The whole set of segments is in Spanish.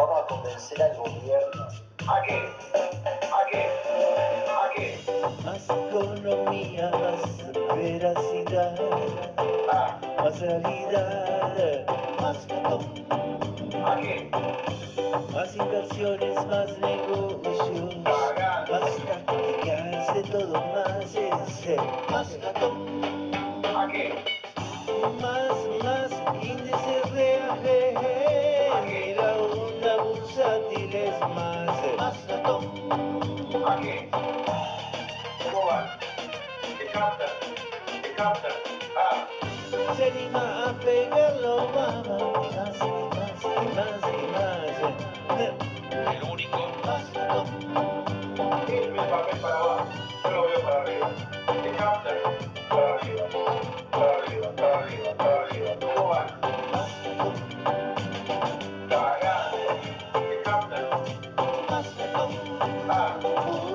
vamos a convencer al gobierno. ¿A qué? ¿A qué? ¿A qué? Más economía, más veracidad, más realidad, más ratón. ¿A qué? Más inversiones, más negocios, más tácticas, de todo más es más ratón. ¿A qué? Más índices reales, la onda bursátil es más ratón. ¿A qué? ¿Cómo van? ¿Qué captan? ¿Qué captan? Se anima a pegarlo Obama, y más, y más, y más, y más. El único. Más ratón. ¿Qué ve el papel para abajo? Yo lo veo para arriba. ¿Qué captan? Para arriba. Para arriba, para arriba, para arriba. ¿Cómo van? Más ratón. Cagando. ¿Qué captan? Más ratón.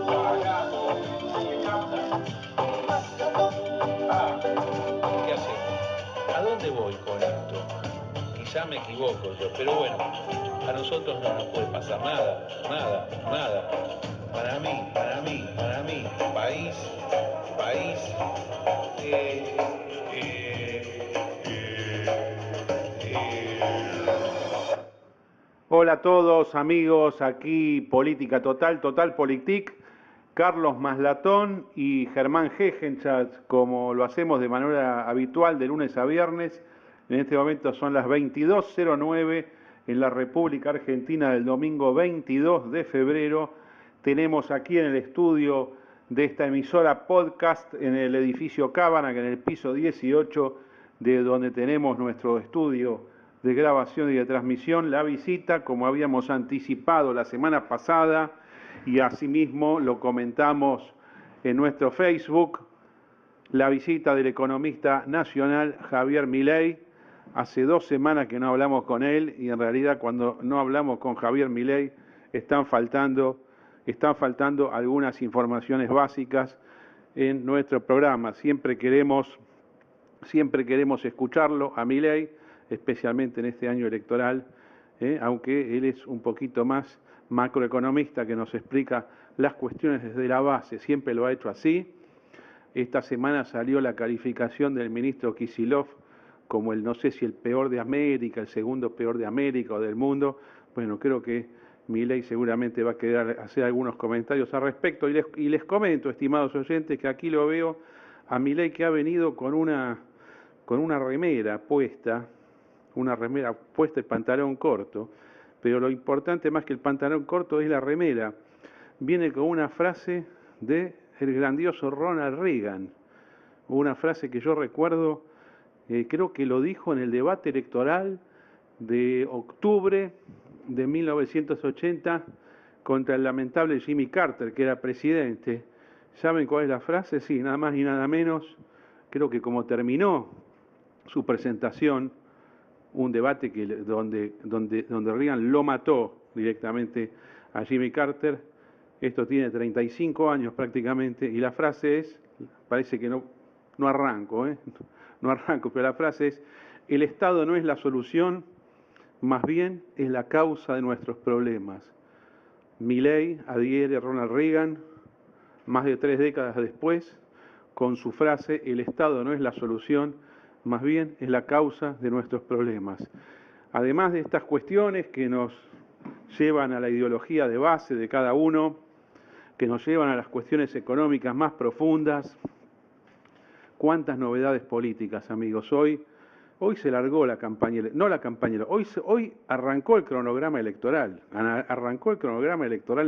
Cagando. ¿Qué captan? Más ratón. ¿Qué hacemos? ¿A dónde voy con esto? Quizá me equivoco yo, pero bueno, a nosotros no nos puede pasar nada, nada, nada. Para mí, país, eh, Hola a todos amigos, aquí Política Total, Total Politic, Carlos Maslatón y Germán Gegenschatz, como lo hacemos de manera habitual de lunes a viernes. En este momento son las 22:09 en la República Argentina del domingo 22 de febrero. Tenemos aquí en el estudio de esta emisora podcast en el edificio Cábana, que en el piso 18, de donde tenemos nuestro estudio de grabación y de transmisión, la visita, como habíamos anticipado la semana pasada, y asimismo lo comentamos en nuestro Facebook, la visita del economista nacional Javier Milei. Hace 2 semanas que no hablamos con él, y en realidad cuando no hablamos con Javier Milei están faltando algunas informaciones básicas en nuestro programa. Siempre queremos escucharlo a Milei, especialmente en este año electoral, aunque él es un poquito más macroeconomista, que nos explica las cuestiones desde la base, siempre lo ha hecho así. Esta semana salió la calificación del ministro Kicillof como el, no sé si el peor de América, el segundo peor de América o del mundo. Bueno, creo que Milei seguramente va a querer hacer algunos comentarios al respecto, y les comento, estimados oyentes, que aquí lo veo a Milei, que ha venido con una remera puesta, y pantalón corto, pero lo importante más que el pantalón corto es la remera. Viene con una frase de el grandioso Ronald Reagan, una frase que yo recuerdo, creo que lo dijo en el debate electoral de octubre de 1980 contra el lamentable Jimmy Carter, que era presidente. ¿Saben cuál es la frase? Sí, nada más ni nada menos. Creo que como terminó su presentación, un debate donde Reagan lo mató directamente a Jimmy Carter. Esto tiene 35 años prácticamente, y la frase es, parece que no arranco, pero la frase es: el Estado no es la solución, más bien es la causa de nuestros problemas. Milei adhiere a Ronald Reagan más de 3 décadas después con su frase: el Estado no es la solución, más bien es la causa de nuestros problemas. Además de estas cuestiones que nos llevan a la ideología de base de cada uno, que nos llevan a las cuestiones económicas más profundas, cuántas novedades políticas, amigos. Hoy se largó la campaña, hoy arrancó el cronograma electoral,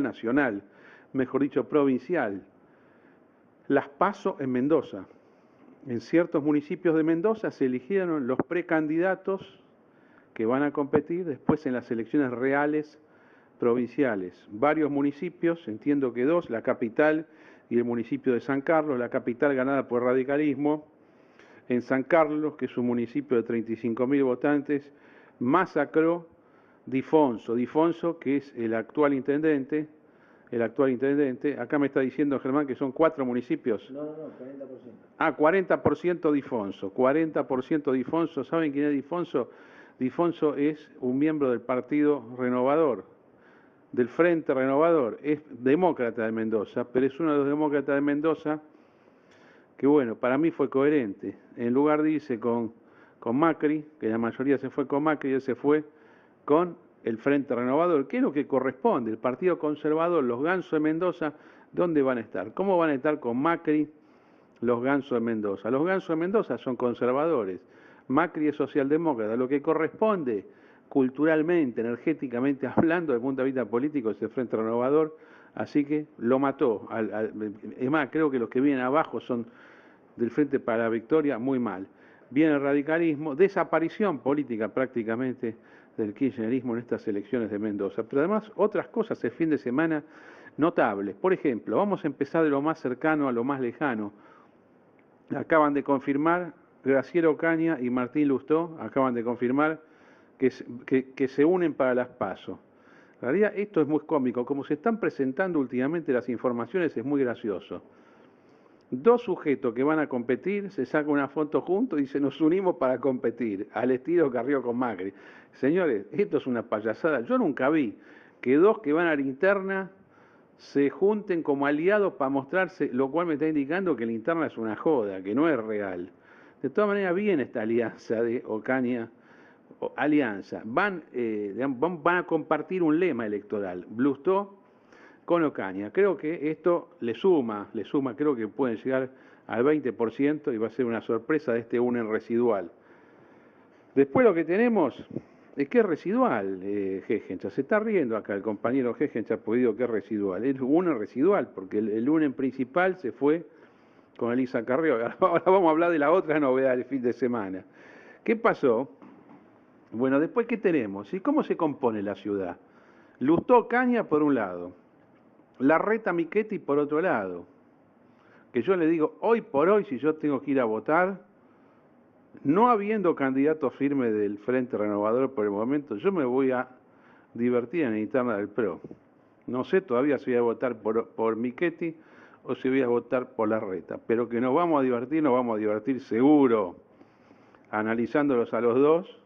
nacional, mejor dicho, provincial. Las PASO en Mendoza. En ciertos municipios de Mendoza se eligieron los precandidatos que van a competir después en las elecciones reales provinciales. Varios municipios, entiendo que 2, la capital y el municipio de San Carlos, la capital ganada por radicalismo. En San Carlos, que es un municipio de 35.000 votantes, masacró Difonso, que es el actual intendente. Acá me está diciendo Germán que son 4 municipios. No, 40%. 40% Difonso. 40% Difonso. ¿Saben quién es Difonso? Difonso es un miembro del Partido Renovador, del Frente Renovador, es demócrata de Mendoza, pero es uno de los demócratas de Mendoza que, bueno, para mí fue coherente. En lugar de irse con Macri, que la mayoría se fue con Macri, él se fue con el Frente Renovador, que es lo que corresponde. El Partido Conservador, los gansos de Mendoza, ¿dónde van a estar? ¿Cómo van a estar con Macri los gansos de Mendoza? Los gansos de Mendoza son conservadores, Macri es socialdemócrata. Lo que corresponde culturalmente, energéticamente hablando, desde el punto de vista político, es el Frente Renovador, así que lo mató. Es más, creo que los que vienen abajo son del Frente para la Victoria, muy mal. Viene el radicalismo, desaparición política prácticamente del kirchnerismo en estas elecciones de Mendoza, pero además otras cosas el fin de semana notables. Por ejemplo, vamos a empezar de lo más cercano a lo más lejano. Acaban de confirmar, Graciela Ocaña y Martín Lustó acaban de confirmar que se unen para las PASO. En realidad esto es muy cómico, como se están presentando últimamente las informaciones es muy gracioso. Dos sujetos que van a competir, se sacan una foto juntos y dicen nos unimos para competir, al estilo Carrió con Macri. Señores, esto es una payasada. Yo nunca vi que dos que van a la interna se junten como aliados para mostrarse, lo cual me está indicando que la interna es una joda, que no es real. De todas maneras, viene esta alianza de Ocaña, alianza, van a compartir un lema electoral, Lustó con Ocaña. Creo que esto le suma, creo que pueden llegar al 20% y va a ser una sorpresa de este unen residual. Después lo que tenemos es que es residual, Hegencha. Se está riendo acá el compañero Hegencha, pues digo que es residual. Es unen residual, porque el unen principal se fue con Elisa Carrió. Ahora vamos a hablar de la otra novedad del fin de semana. ¿Qué pasó? Bueno, después, ¿qué tenemos? ¿Y cómo se compone la ciudad? Lustó Ocaña por un lado, Larreta Michetti por otro lado. Que yo le digo, hoy por hoy, si yo tengo que ir a votar, no habiendo candidato firme del Frente Renovador por el momento, yo me voy a divertir en la interna del PRO. No sé todavía si voy a votar por Michetti o si voy a votar por Larreta, pero que nos vamos a divertir seguro, analizándolos a los dos.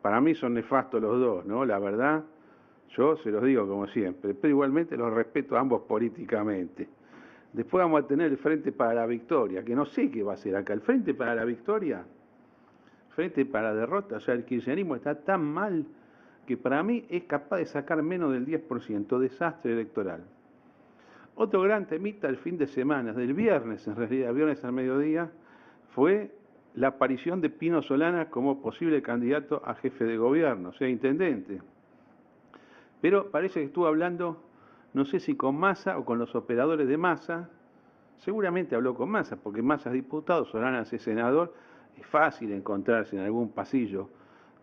Para mí son nefastos los dos, ¿no? La verdad, yo se los digo como siempre, pero igualmente los respeto a ambos políticamente. Después vamos a tener el Frente para la Victoria, que no sé qué va a ser acá. El Frente para la Victoria, Frente para la Derrota, o sea, el kirchnerismo está tan mal que para mí es capaz de sacar menos del 10%, desastre electoral. Otro gran temita del fin de semana, del viernes en realidad, viernes al mediodía, fue la aparición de Pino Solana como posible candidato a jefe de gobierno, o sea, intendente. Pero parece que estuvo hablando, no sé si con Massa o con los operadores de Massa, seguramente habló con Massa, porque Massa es diputado, Solana es senador, es fácil encontrarse en algún pasillo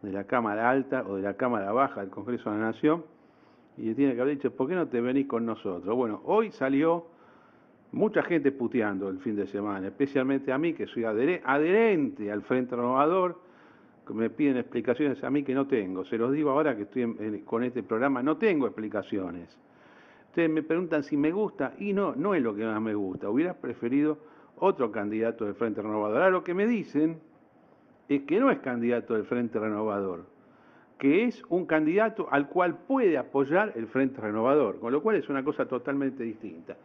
de la Cámara Alta o de la Cámara Baja del Congreso de la Nación, y le tiene que haber dicho, ¿por qué no te venís con nosotros? Bueno, hoy salió mucha gente puteando el fin de semana, especialmente a mí, que soy adherente al Frente Renovador, que me piden explicaciones a mí que no tengo. Se los digo ahora que estoy con este programa, no tengo explicaciones. Ustedes me preguntan si me gusta, y no es lo que más me gusta. Hubiera preferido otro candidato del Frente Renovador. Ahora lo que me dicen es que no es candidato del Frente Renovador, que es un candidato al cual puede apoyar el Frente Renovador, con lo cual es una cosa totalmente distinta.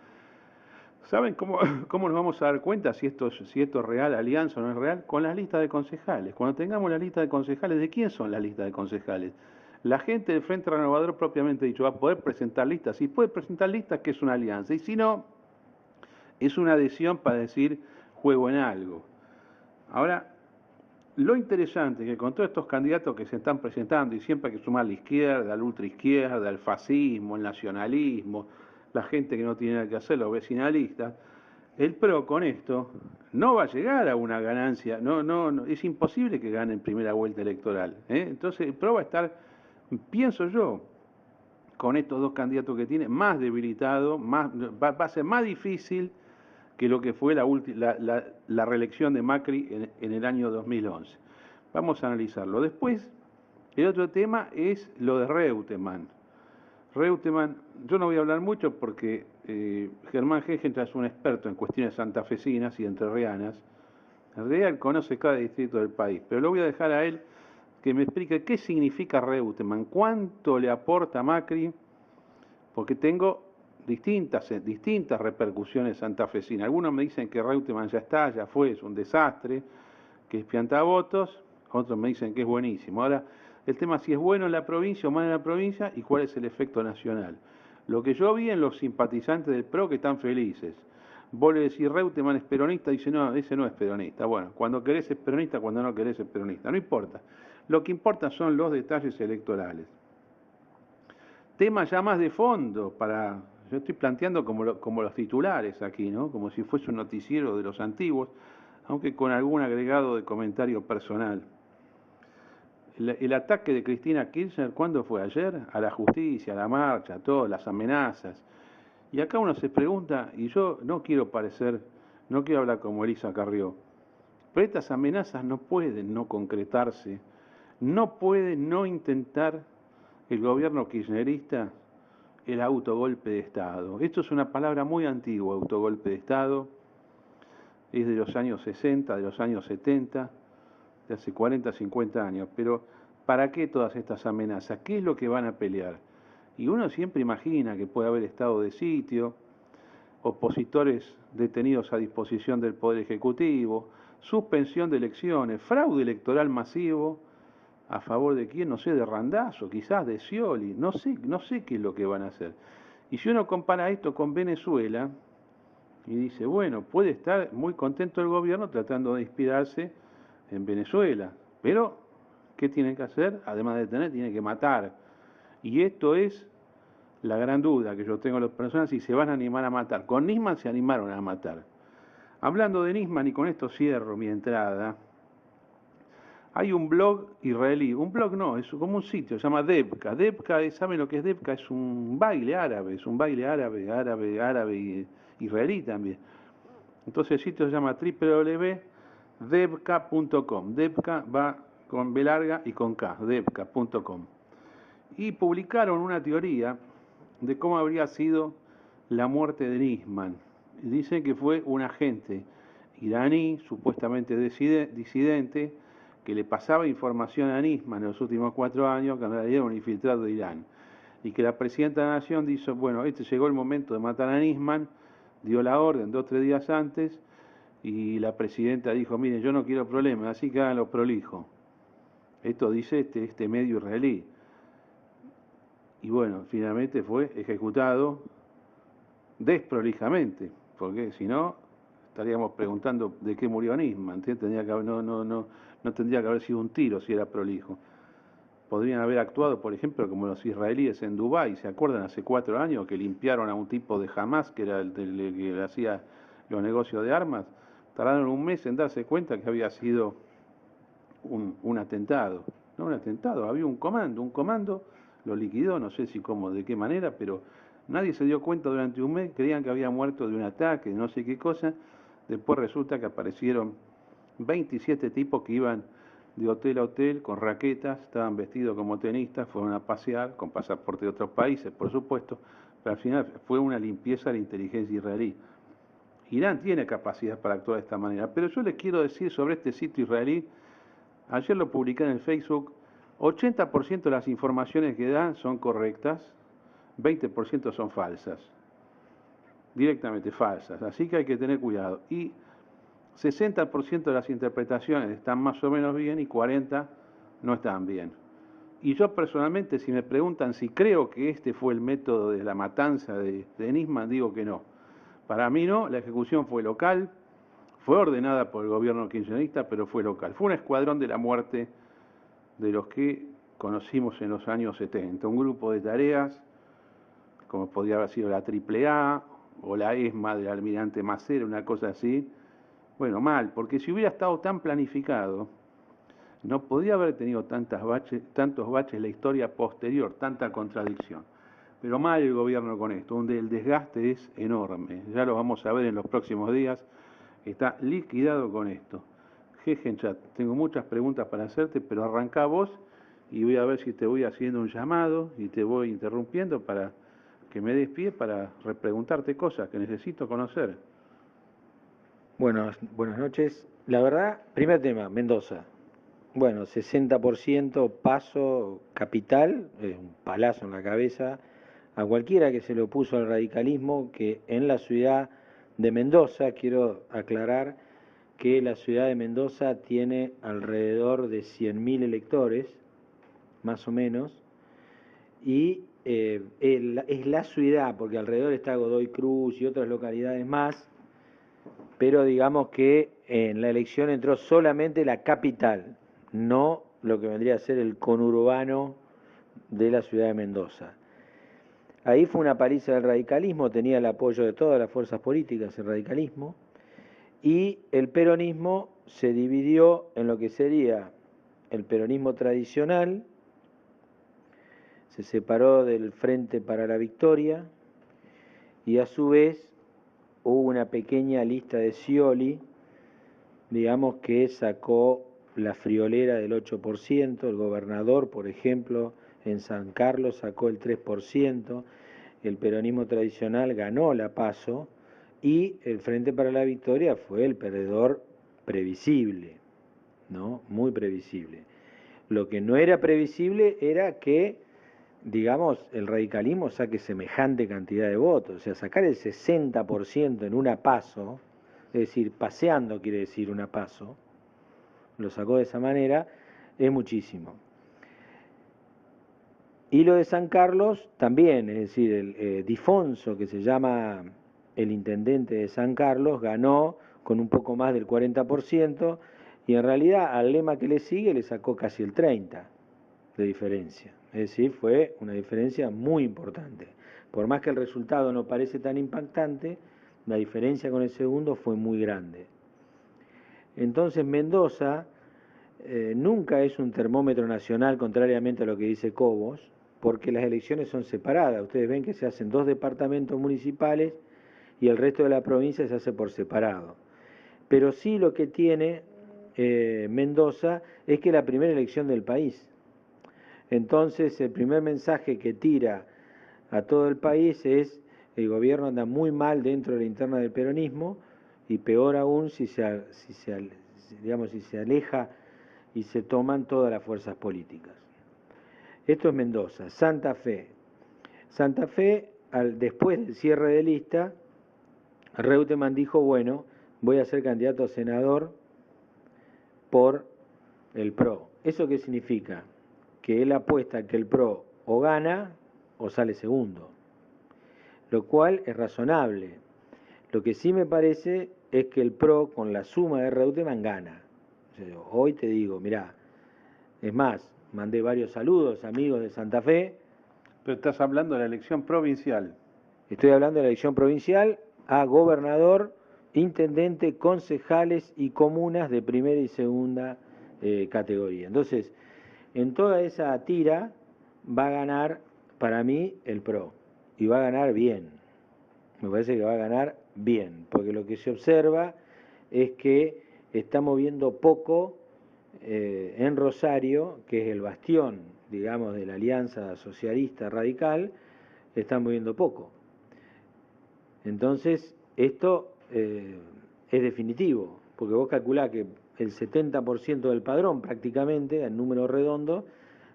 ¿Saben cómo nos vamos a dar cuenta si esto es real, alianza o no es real? Con las listas de concejales. Cuando tengamos la lista de concejales, ¿de quién son las listas de concejales? La gente del Frente Renovador propiamente dicho va a poder presentar listas. Si puede presentar listas, que es una alianza. Y si no, es una adhesión para decir juego en algo. Ahora, lo interesante es que con todos estos candidatos que se están presentando, y siempre hay que sumar la izquierda, la ultraizquierda, el fascismo, el nacionalismo, la gente que no tiene nada que hacer, los vecinalistas, el PRO con esto no va a llegar a una ganancia, no, es imposible que gane en primera vuelta electoral, ¿eh? Entonces el PRO va a estar, pienso yo, con estos dos candidatos que tiene, más debilitado, va a ser más difícil que lo que fue la reelección de Macri en el año 2011. Vamos a analizarlo. Después, el otro tema es lo de Reutemann. Reutemann, yo no voy a hablar mucho porque Germán Hegentra es un experto en cuestiones santafesinas y entrerrianas. En realidad él conoce cada distrito del país, pero lo voy a dejar a él que me explique qué significa Reutemann, cuánto le aporta a Macri porque tengo distintas repercusiones santafesinas. Algunos me dicen que Reutemann ya está, ya fue, es un desastre, que es piantavotos, otros me dicen que es buenísimo. Ahora, el tema es si es bueno en la provincia o mal en la provincia y cuál es el efecto nacional. Lo que yo vi en los simpatizantes del PRO que están felices. Vos le decís Reutemann es peronista, dice no, ese no es peronista. Bueno, cuando querés es peronista, cuando no querés es peronista. No importa. Lo que importa son los detalles electorales. Temas ya más de fondo yo estoy planteando como los titulares aquí, ¿no? Como si fuese un noticiero de los antiguos, aunque con algún agregado de comentario personal. El ataque de Cristina Kirchner, ¿cuándo fue? ¿Ayer? A la justicia, a la marcha, a todas las amenazas. Y acá uno se pregunta, y yo no quiero hablar como Elisa Carrió, pero estas amenazas no pueden no concretarse, no puede no intentar el gobierno kirchnerista el autogolpe de Estado. Esto es una palabra muy antigua, autogolpe de Estado, es de los años 60, de los años 70, de hace 40, 50 años, pero ¿para qué todas estas amenazas? ¿Qué es lo que van a pelear? Y uno siempre imagina que puede haber estado de sitio, opositores detenidos a disposición del Poder Ejecutivo, suspensión de elecciones, fraude electoral masivo, ¿a favor de quién? No sé, de Randazzo, quizás de Scioli, no sé qué es lo que van a hacer. Y si uno compara esto con Venezuela, y dice, bueno, puede estar muy contento el gobierno tratando de inspirarse en Venezuela, pero ¿qué tienen que hacer? Además de detener, tienen que matar. Y esto es la gran duda que yo tengo de las personas, si se van a animar a matar. Con Nisman se animaron a matar. Hablando de Nisman, y con esto cierro mi entrada, hay un blog israelí, un blog no, es como un sitio, se llama Debka. Debka, ¿saben lo que es Debka? Es un baile árabe, árabe israelí también. Entonces el sitio se llama www.debka.com. Debka va con B larga y con K, debka.com. Y publicaron una teoría de cómo habría sido la muerte de Nisman. Dicen que fue un agente iraní, supuestamente disidente, que le pasaba información a Nisman en los últimos 4 años, que en realidad era un infiltrado de Irán. Y que la presidenta de la Nación dijo, bueno, llegó el momento de matar a Nisman, dio la orden 2 o 3 días antes, y la presidenta dijo, miren, yo no quiero problemas, así que háganlo prolijo. Esto dice este medio israelí. Y bueno, finalmente fue ejecutado desprolijamente, porque si no, estaríamos preguntando de qué murió Nisman. No tendría que haber sido un tiro si era prolijo. Podrían haber actuado, por ejemplo, como los israelíes en Dubái, ¿se acuerdan? Hace 4 años que limpiaron a un tipo de Hamas, que era el que hacía los negocios de armas. Tardaron un mes en darse cuenta que había sido un atentado. No un atentado, había un comando lo liquidó, no sé si cómo, de qué manera, pero nadie se dio cuenta durante un mes, creían que había muerto de un ataque, no sé qué cosa. Después resulta que aparecieron 27 tipos que iban de hotel a hotel con raquetas, estaban vestidos como tenistas, fueron a pasear con pasaporte de otros países, por supuesto, pero al final fue una limpieza de la inteligencia israelí. Irán tiene capacidad para actuar de esta manera, pero yo les quiero decir sobre este sitio israelí, ayer lo publiqué en el Facebook, 80% de las informaciones que dan son correctas, 20% son falsas, directamente falsas, así que hay que tener cuidado. Y 60% de las interpretaciones están más o menos bien y 40% no están bien. Y yo personalmente, si me preguntan si creo que este fue el método de la matanza de Nisman, digo que no. Para mí no, la ejecución fue local, fue ordenada por el gobierno kirchnerista, pero fue local. Fue un escuadrón de la muerte de los que conocimos en los años 70, un grupo de tareas, como podría haber sido la AAA o la ESMA del almirante Macera, una cosa así. Bueno, mal, porque si hubiera estado tan planificado, no podía haber tenido tantos baches en la historia posterior, tanta contradicción. Pero mal el gobierno con esto, donde el desgaste es enorme. Ya lo vamos a ver en los próximos días. Está liquidado con esto. Jejenchat, tengo muchas preguntas para hacerte, pero arrancá vos y voy a ver si te voy haciendo un llamado y te voy interrumpiendo para que me des pie para repreguntarte cosas que necesito conocer. Buenas noches. La verdad, primer tema, Mendoza. Bueno, 60% Paso Capital, un palazo en la cabeza, a cualquiera que se le opuso al radicalismo, que en la ciudad de Mendoza, quiero aclarar que la ciudad de Mendoza tiene alrededor de 100.000 electores, más o menos, y es la ciudad, porque alrededor está Godoy Cruz y otras localidades más, pero digamos que en la elección entró solamente la capital, no lo que vendría a ser el conurbano de la ciudad de Mendoza. Ahí fue una paliza del radicalismo, tenía el apoyo de todas las fuerzas políticas el radicalismo, y el peronismo se dividió en lo que sería el peronismo tradicional, se separó del Frente para la Victoria, y a su vez hubo una pequeña lista de Scioli, digamos que sacó la friolera del 8%, el gobernador, por ejemplo, en San Carlos sacó el 3%, el peronismo tradicional ganó la PASO y el Frente para la Victoria fue el perdedor previsible, ¿no? Muy previsible. Lo que no era previsible era que, digamos, el radicalismo saque semejante cantidad de votos, o sea, sacar el 60% en una PASO, es decir, paseando quiere decir una PASO, lo sacó de esa manera, es muchísimo. Y lo de San Carlos también, es decir, el Difonso, que se llama el intendente de San Carlos, ganó con un poco más del 40%, y en realidad al lema que le sigue le sacó casi el 30% de diferencia. Es decir, fue una diferencia muy importante. Por más que el resultado no parece tan impactante, la diferencia con el segundo fue muy grande. Entonces Mendoza nunca es un termómetro nacional, contrariamente a lo que dice Cobos, porque las elecciones son separadas. Ustedes ven que se hacen 2 departamentos municipales y el resto de la provincia se hace por separado. Pero sí lo que tiene Mendoza es que es la primera elección del país. Entonces el primer mensaje que tira a todo el país es: el gobierno anda muy mal dentro de la interna del peronismo, y peor aún si se aleja y se toman todas las fuerzas políticas. Esto es Mendoza. Santa Fe. Santa Fe, después del cierre de lista, Reutemann dijo: bueno, voy a ser candidato a senador por el PRO. ¿Eso qué significa? Que él apuesta que el PRO o gana o sale segundo, lo cual es razonable. Lo que sí me parece es que el PRO, con la suma de Reutemann, gana. O sea, hoy te digo, mirá, es más, mandé varios saludos, amigos de Santa Fe. Pero estás hablando de la elección provincial. Estoy hablando de la elección provincial a gobernador, intendente, concejales y comunas de primera y segunda categoría. Entonces, en toda esa tira va a ganar, para mí, el PRO. Y va a ganar bien. Me parece que va a ganar bien, porque lo que se observa es que está moviendo poco en Rosario, que es el bastión, digamos, de la alianza socialista radical, está moviendo poco. Entonces, esto es definitivo, porque vos calculás que el 70% del padrón, prácticamente, en número redondo,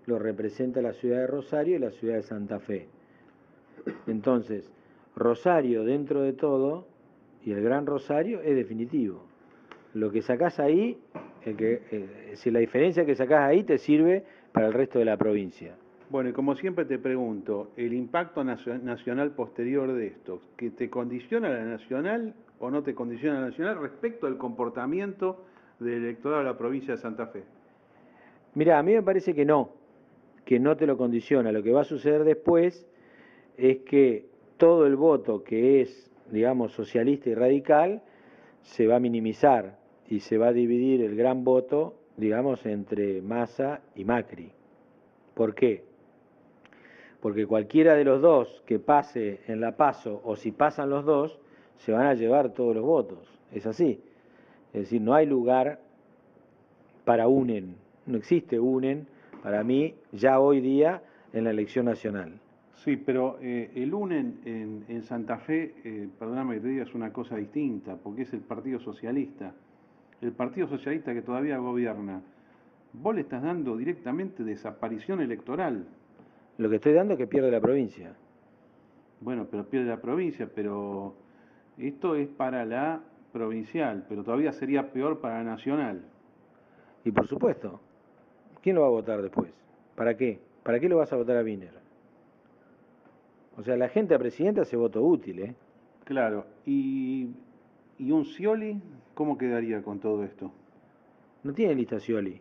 lo representa la ciudad de Rosario y la ciudad de Santa Fe. Entonces, Rosario, dentro de todo, y el Gran Rosario, es definitivo. Lo que sacás ahí, si la diferencia que sacás ahí te sirve para el resto de la provincia. Bueno, y como siempre te pregunto, el impacto nacional posterior de esto, ¿que te condiciona la nacional o no te condiciona la nacional respecto al comportamiento del electorado de la provincia de Santa Fe? Mirá, a mí me parece que no te lo condiciona. Lo que va a suceder después es que todo el voto que es, digamos, socialista y radical se va a minimizar y se va a dividir el gran voto, digamos, entre Massa y Macri. ¿Por qué? Porque cualquiera de los dos que pase en la PASO, o si pasan los dos, se van a llevar todos los votos. Es así. Es decir, no hay lugar para UNEN. No existe UNEN, para mí, ya hoy día, en la elección nacional. Sí, pero el UNEN en Santa Fe, perdóname que te diga, es una cosa distinta, porque es el Partido Socialista. El Partido Socialista que todavía gobierna. Vos le estás dando directamente desaparición electoral. Lo que estoy dando es que pierde la provincia. Bueno, pero pierde la provincia, pero esto es para la provincial, pero todavía sería peor para la nacional. Y por supuesto, ¿quién lo va a votar después? ¿Para qué? ¿Para qué lo vas a votar a Wiener? O sea, la gente a presidenta hace voto útil, ¿eh? Claro, y un Scioli, ¿cómo quedaría con todo esto? No tiene lista Scioli.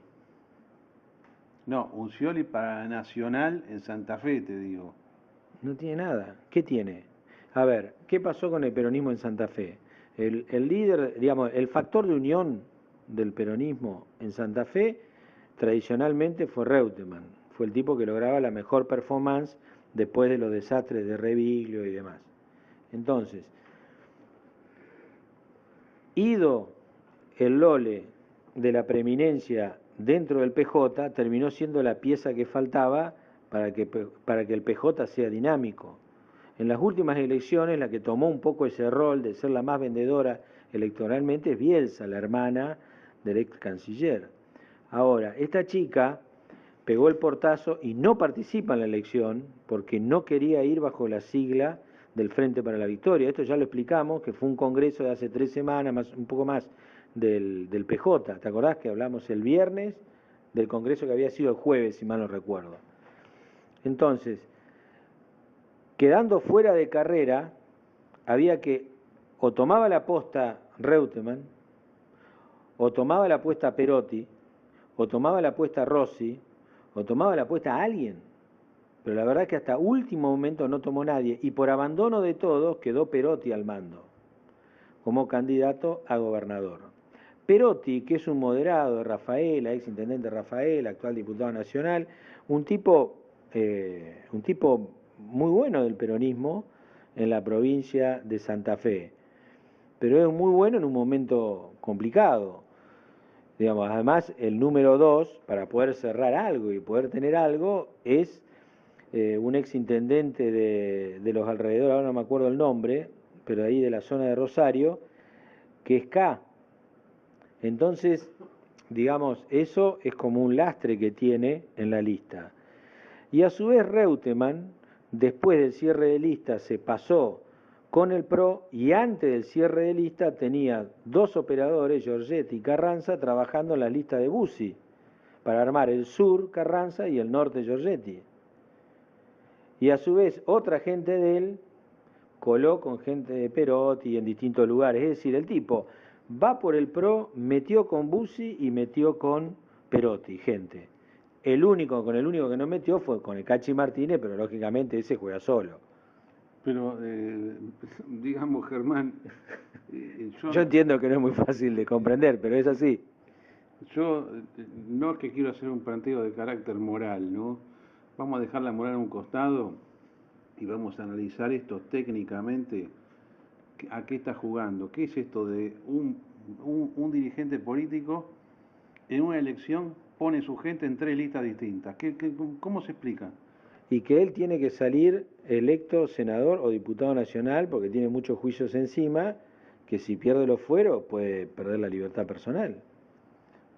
No, un Scioli para la nacional en Santa Fe, te digo. No tiene nada. ¿Qué tiene? A ver, ¿qué pasó con el peronismo en Santa Fe? El líder, digamos, el factor de unión del peronismo en Santa Fe tradicionalmente fue Reutemann. Fue el tipo que lograba la mejor performance después de los desastres de Reviglio y demás. Entonces, ido el Lole de la preeminencia dentro del PJ, terminó siendo la pieza que faltaba para que el PJ sea dinámico. En las últimas elecciones, la que tomó un poco ese rol de ser la más vendedora electoralmente es Bielsa, la hermana del ex canciller. Ahora, esta chica pegó el portazo y no participa en la elección porque no quería ir bajo la sigla del Frente para la Victoria. Esto ya lo explicamos, que fue un congreso de hace 3 semanas, un poco más, del PJ. ¿Te acordás que hablamos el viernes del congreso que había sido el jueves, si mal no recuerdo? Entonces, quedando fuera de carrera, había que o tomaba la posta Reutemann, o tomaba la apuesta Perotti, o tomaba la apuesta Rossi, o tomaba la apuesta a alguien. Pero la verdad es que hasta último momento no tomó nadie, y por abandono de todos quedó Perotti al mando, como candidato a gobernador. Perotti, que es un moderado de Rafaela, ex intendente de Rafaela, actual diputado nacional, un tipo muy bueno del peronismo en la provincia de Santa Fe, pero es muy bueno en un momento complicado. Digamos, además, el número 2, para poder cerrar algo y poder tener algo, es un ex intendente de los alrededores, ahora no me acuerdo el nombre, pero ahí de la zona de Rosario, que es K. Entonces, digamos, eso es como un lastre que tiene en la lista. Y a su vez Reutemann, después del cierre de lista, se pasó con el PRO y antes del cierre de lista tenía 2 operadores, Giorgetti y Carranza, trabajando en la lista de Bussi, para armar el sur Carranza y el norte Giorgetti. Y a su vez otra gente de él coló con gente de Perotti en distintos lugares. Es decir, el tipo va por el PRO, metió con Bussi y metió con Perotti, gente. El único que no metió fue con el Cachi Martínez, pero lógicamente ese juega solo. Pero, digamos, Germán, Yo entiendo que no es muy fácil de comprender, pero es así. yo no es que quiero hacer un planteo de carácter moral, ¿no? Vamos a dejar la moral a un costado y vamos a analizar esto técnicamente. ¿A qué está jugando? ¿Qué es esto de un dirigente político en una elección pone su gente en 3 listas distintas? ¿Cómo se explica? Y que él tiene que salir electo senador o diputado nacional porque tiene muchos juicios encima, que si pierde los fueros puede perder la libertad personal.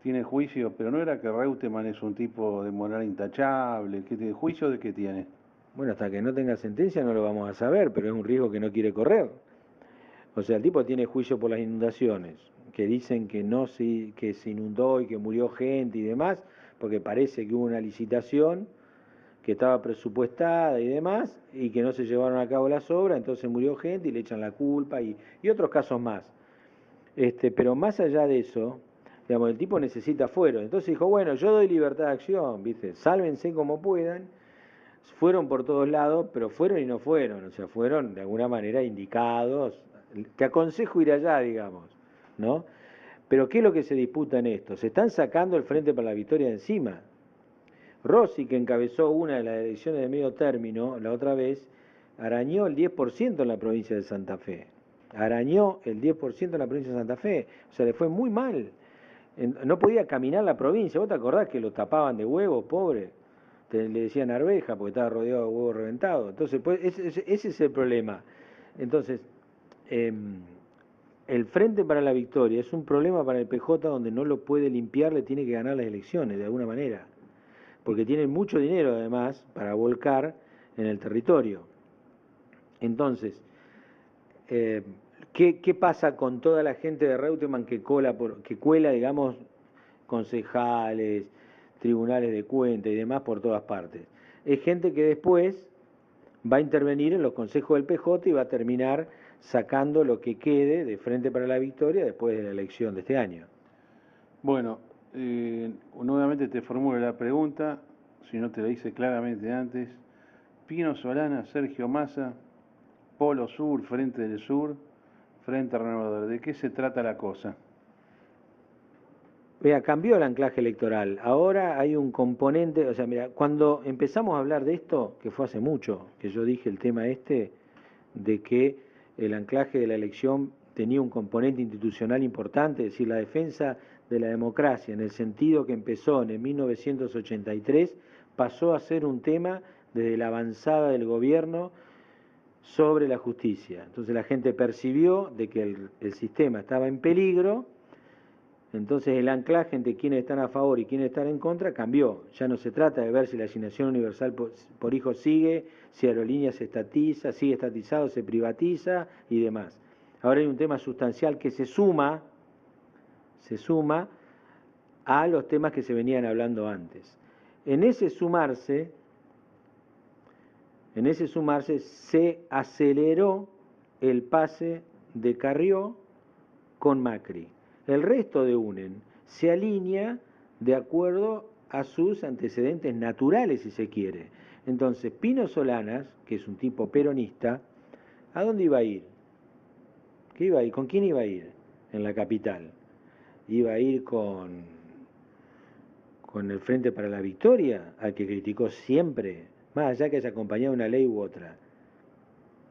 Tiene juicio, pero no era que Reutemann es un tipo de moral intachable. ¿Juicio de qué tiene? Bueno, hasta que no tenga sentencia no lo vamos a saber, pero es un riesgo que no quiere correr. O sea, el tipo tiene juicio por las inundaciones, que dicen que se inundó y que murió gente y demás, porque parece que hubo una licitación que estaba presupuestada y demás, y que no se llevaron a cabo las obras, entonces murió gente y le echan la culpa, y otros casos más. Pero más allá de eso, digamos, el tipo necesita fueros. Entonces dijo, bueno, yo doy libertad de acción, ¿viste? Sálvense como puedan. Fueron por todos lados, pero fueron y no fueron, o sea, fueron de alguna manera indicados. Te aconsejo ir allá, digamos, ¿no? Pero ¿qué es lo que se disputa en esto? Se están sacando el Frente para la Victoria de encima. Rossi, que encabezó una de las elecciones de medio término la otra vez, arañó el 10% en la provincia de Santa Fe. Arañó el 10% en la provincia de Santa Fe. O sea, le fue muy mal. No podía caminar la provincia. ¿Vos te acordás que lo tapaban de huevos, pobre? Le decían arveja porque estaba rodeado de huevos reventados. Entonces, pues, ese es el problema. Entonces, el Frente para la Victoria es un problema para el PJ donde no lo puede limpiar, le tiene que ganar las elecciones de alguna manera. Porque tienen mucho dinero además para volcar en el territorio. Entonces, ¿qué pasa con toda la gente de Reutemann que cuela, digamos, concejales, tribunales de cuentas y demás por todas partes? Es gente que después va a intervenir en los consejos del PJ y va a terminar sacando lo que quede de Frente para la Victoria después de la elección de este año. Bueno, nuevamente te formulo la pregunta, si no te la hice claramente antes. Pino Solana, Sergio Massa, Polo Sur, Frente del Sur, Frente Renovador. ¿De qué se trata la cosa? Mira, cambió el anclaje electoral. Ahora hay un componente, o sea, mira, cuando empezamos a hablar de esto, que fue hace mucho, que yo dije el tema de que el anclaje de la elección tenía un componente institucional importante, es decir, la defensa de la democracia, en el sentido que empezó en el 1983, pasó a ser un tema desde la avanzada del gobierno sobre la justicia. Entonces la gente percibió de que el sistema estaba en peligro. Entonces el anclaje entre quienes están a favor y quienes están en contra cambió. Ya no se trata de ver si la asignación universal por hijo sigue, si Aerolíneas se estatiza, sigue estatizado, se privatiza y demás. Ahora hay un tema sustancial que se suma a los temas que se venían hablando antes. En ese sumarse se aceleró el pase de Carrió con Macri. El resto de UNEN se alinea de acuerdo a sus antecedentes naturales, si se quiere. Entonces, Pino Solanas, que es un tipo peronista, ¿a dónde iba a ir? ¿Qué iba a ir? ¿Con quién iba a ir en la capital? ¿Iba a ir con el Frente para la Victoria, al que criticó siempre, más allá que haya acompañado una ley u otra?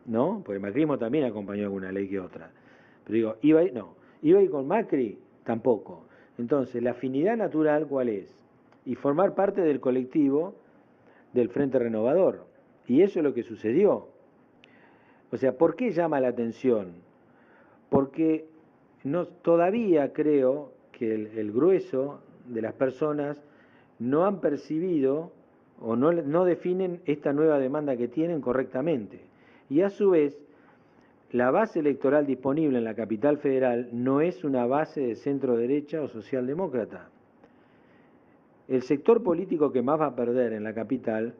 ¿No? Porque el macrismo también acompañó alguna ley que otra. Pero digo, ¿iba a ir con Macri? Tampoco. Entonces, la afinidad natural, ¿cuál es? Y formar parte del colectivo del Frente Renovador. Y eso es lo que sucedió. O sea, ¿por qué llama la atención? Porque todavía creo que el grueso de las personas no han percibido o no definen esta nueva demanda que tienen correctamente. Y a su vez, la base electoral disponible en la capital federal no es una base de centro derecha o socialdemócrata. El sector político que más va a perder en la capital,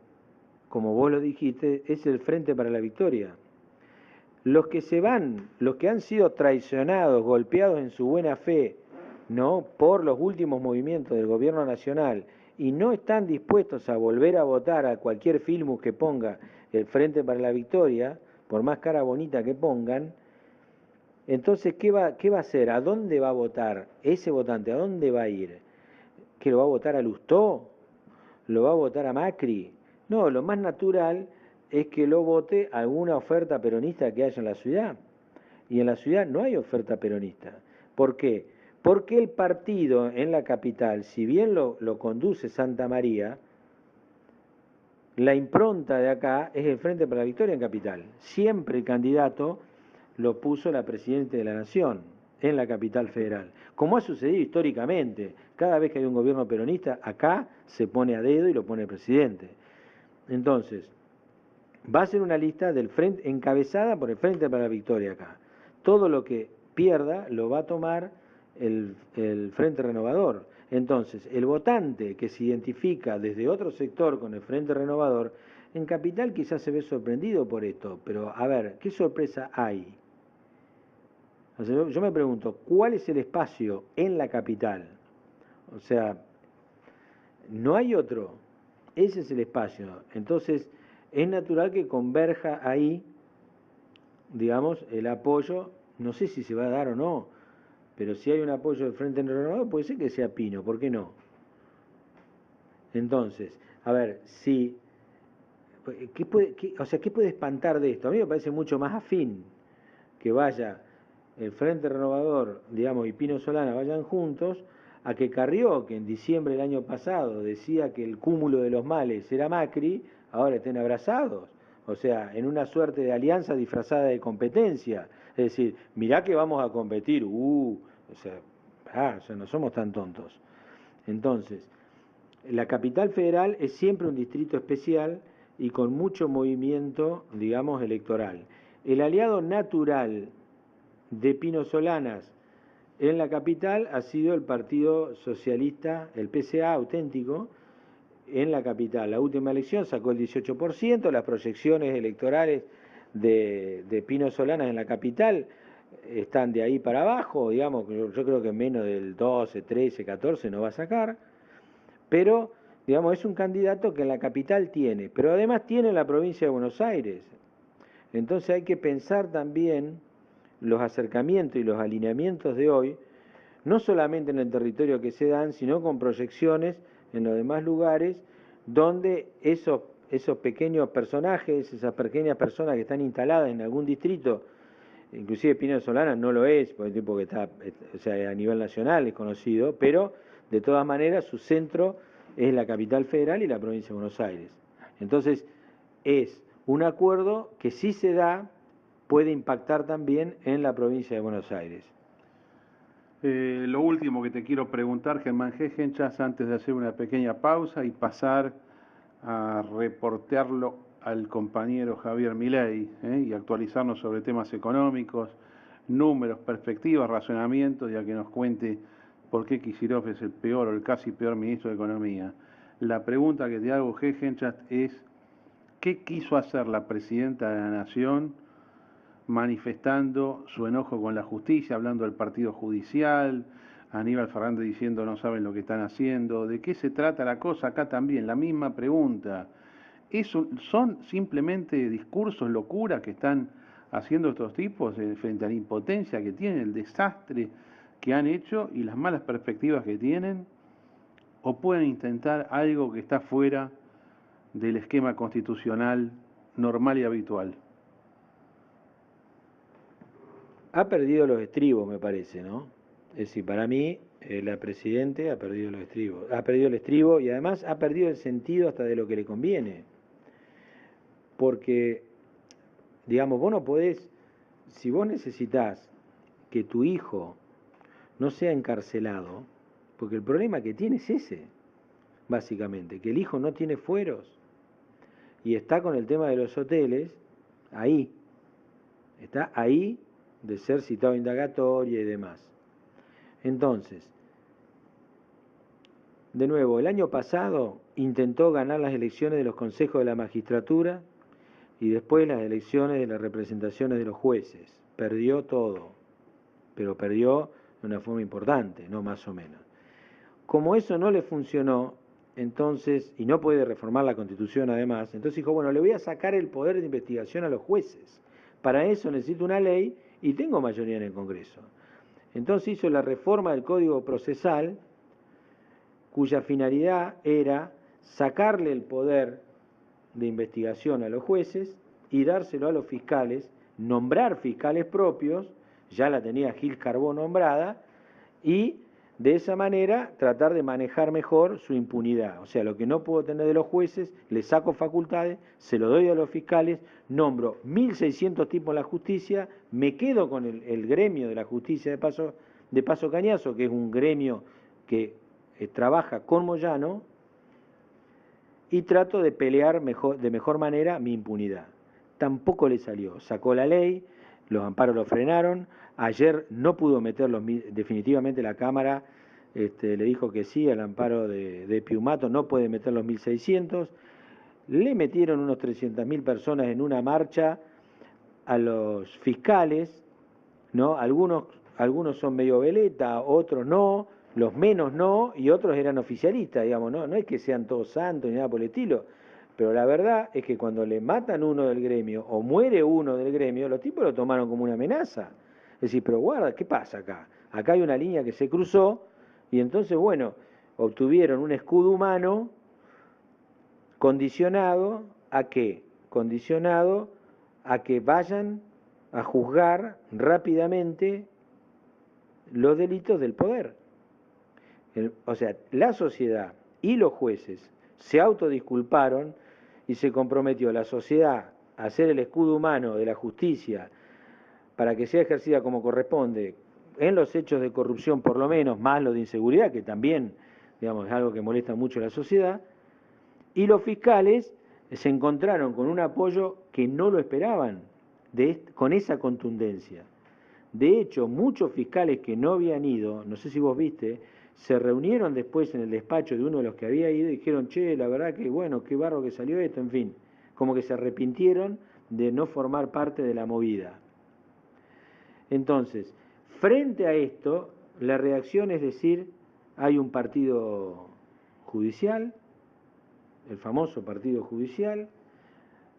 como vos lo dijiste, es el Frente para la Victoria. Los que se van, los que han sido traicionados, golpeados en su buena fe, ¿no?, por los últimos movimientos del gobierno nacional y no están dispuestos a volver a votar a cualquier filmus que ponga el Frente para la Victoria, por más cara bonita que pongan, entonces, ¿qué va a hacer? ¿A dónde va a votar ese votante? ¿A dónde va a ir? ¿Que lo va a votar a Lustó? ¿Lo va a votar a Macri? No, lo más natural es que lo vote alguna oferta peronista que haya en la ciudad. Y en la ciudad no hay oferta peronista. ¿Por qué? Porque el partido en la capital, si bien lo conduce Santa María, la impronta de acá es el Frente para la Victoria en capital. Siempre el candidato lo puso la Presidenta de la Nación en la capital federal. Como ha sucedido históricamente, cada vez que hay un gobierno peronista, acá se pone a dedo y lo pone el presidente. Entonces, va a ser una lista del frente, encabezada por el Frente para la Victoria acá. Todo lo que pierda lo va a tomar el Frente Renovador. Entonces, el votante que se identifica desde otro sector con el Frente Renovador, en capital quizás se ve sorprendido por esto, pero a ver, ¿qué sorpresa hay? O sea, yo me pregunto, ¿cuál es el espacio en la capital? O sea, no hay otro, ese es el espacio. Entonces, es natural que converja ahí, digamos, el apoyo, no sé si se va a dar o no, pero si hay un apoyo del Frente Renovador, puede ser que sea Pino, ¿por qué no? Entonces, a ver, ¿qué puede espantar de esto? A mí me parece mucho más afín que vaya el Frente Renovador, digamos, y Pino Solana vayan juntos, a que Carrió, que en diciembre del año pasado decía que el cúmulo de los males era Macri, ahora estén abrazados. O sea, en una suerte de alianza disfrazada de competencia. Es decir, mirá que vamos a competir, o sea, no somos tan tontos. Entonces, la capital federal es siempre un distrito especial y con mucho movimiento, digamos, electoral. el aliado natural de Pino Solanas en la capital ha sido el Partido Socialista, el PCA auténtico, en la capital. La última elección sacó el 18%, las proyecciones electorales de Pino Solanas en la capital están de ahí para abajo, digamos, yo creo que menos del 12, 13, 14 no va a sacar, pero, digamos, es un candidato que en la capital tiene, pero además tiene en la provincia de Buenos Aires. Entonces hay que pensar también los acercamientos y los alineamientos de hoy, no solamente en el territorio que se dan, sino con proyecciones en los demás lugares donde esos pequeños personajes, esas pequeñas personas que están instaladas en algún distrito, inclusive Pino Solanas no lo es, por el tipo que está, o sea, a nivel nacional es conocido, pero de todas maneras su centro es la capital federal y la provincia de Buenos Aires. Entonces es un acuerdo que si se da puede impactar también en la provincia de Buenos Aires. Lo último que te quiero preguntar, Germán Hegenchas, antes de hacer una pequeña pausa y pasar a reportearlo al compañero Javier Milei y actualizarnos sobre temas económicos, números, perspectivas, razonamientos, y a que nos cuente por qué Kicillof es el peor o el casi peor ministro de Economía. La pregunta que te hago, Hegenchas, es ¿qué quiso hacer la presidenta de la Nación manifestando su enojo con la justicia, hablando del partido judicial, Aníbal Fernández diciendo no saben lo que están haciendo? ¿De qué se trata la cosa? Acá también, la misma pregunta. ¿Son simplemente discursos, locura que están haciendo estos tipos frente a la impotencia que tienen, el desastre que han hecho y las malas perspectivas que tienen? ¿O pueden intentar algo que está fuera del esquema constitucional normal y habitual? Ha perdido los estribos, me parece, ¿no? Es decir, para mí, la Presidente ha perdido los estribos. Ha perdido el estribo y además ha perdido el sentido hasta de lo que le conviene. Porque, digamos, vos no podés, si vos necesitás que tu hijo no sea encarcelado, porque el problema que tiene es ese, básicamente, que el hijo no tiene fueros y está con el tema de los hoteles, ahí, está ahí de ser citado a indagatoria y demás. Entonces, de nuevo, el año pasado intentó ganar las elecciones de los consejos de la magistratura y después las elecciones de las representaciones de los jueces. Perdió todo, pero perdió de una forma importante, no más o menos. Como eso no le funcionó, entonces, y no puede reformar la Constitución además, entonces dijo, bueno, le voy a sacar el poder de investigación a los jueces. Para eso necesito una ley y tengo mayoría en el Congreso. Entonces hizo la reforma del Código Procesal, cuya finalidad era sacarle el poder de investigación a los jueces y dárselo a los fiscales, nombrar fiscales propios, ya la tenía Gil Carbó nombrada, y de esa manera tratar de manejar mejor su impunidad. O sea, lo que no puedo tener de los jueces, le saco facultades, se lo doy a los fiscales, nombro 1.600 tipos en la justicia, me quedo con el gremio de la justicia de Paso Cañazo, que es un gremio que trabaja con Moyano, y trato de pelear de mejor manera mi impunidad. Tampoco le salió, sacó la ley, los amparos lo frenaron, ayer no pudo meterlos, definitivamente la Cámara le dijo que sí al amparo de Piumato, no puede meter los 1.600, le metieron unos 300.000 personas en una marcha a los fiscales, ¿no? Algunos son medio veleta, otros no, los menos no, y otros eran oficialistas, digamos, no es que sean todos santos ni nada por el estilo, pero la verdad es que cuando le matan uno del gremio o muere uno del gremio, los tipos lo tomaron como una amenaza. Es decir, pero guarda, ¿qué pasa acá? Acá hay una línea que se cruzó y entonces, bueno, obtuvieron un escudo humano condicionado ¿a qué? Condicionado a que vayan a juzgar rápidamente los delitos del poder. O sea, la sociedad y los jueces se autodisculparon y se comprometió la sociedad a hacer el escudo humano de la justicia para que sea ejercida como corresponde en los hechos de corrupción por lo menos, más lo de inseguridad, que también, digamos, es algo que molesta mucho a la sociedad, y los fiscales se encontraron con un apoyo que no lo esperaban con esa contundencia. De hecho, muchos fiscales que no habían ido, no sé si vos viste, se reunieron después en el despacho de uno de los que había ido y dijeron, che, la verdad que bueno, qué barro que salió esto, en fin, como que se arrepintieron de no formar parte de la movida. Entonces, frente a esto, la reacción es decir, hay un partido judicial, el famoso partido judicial,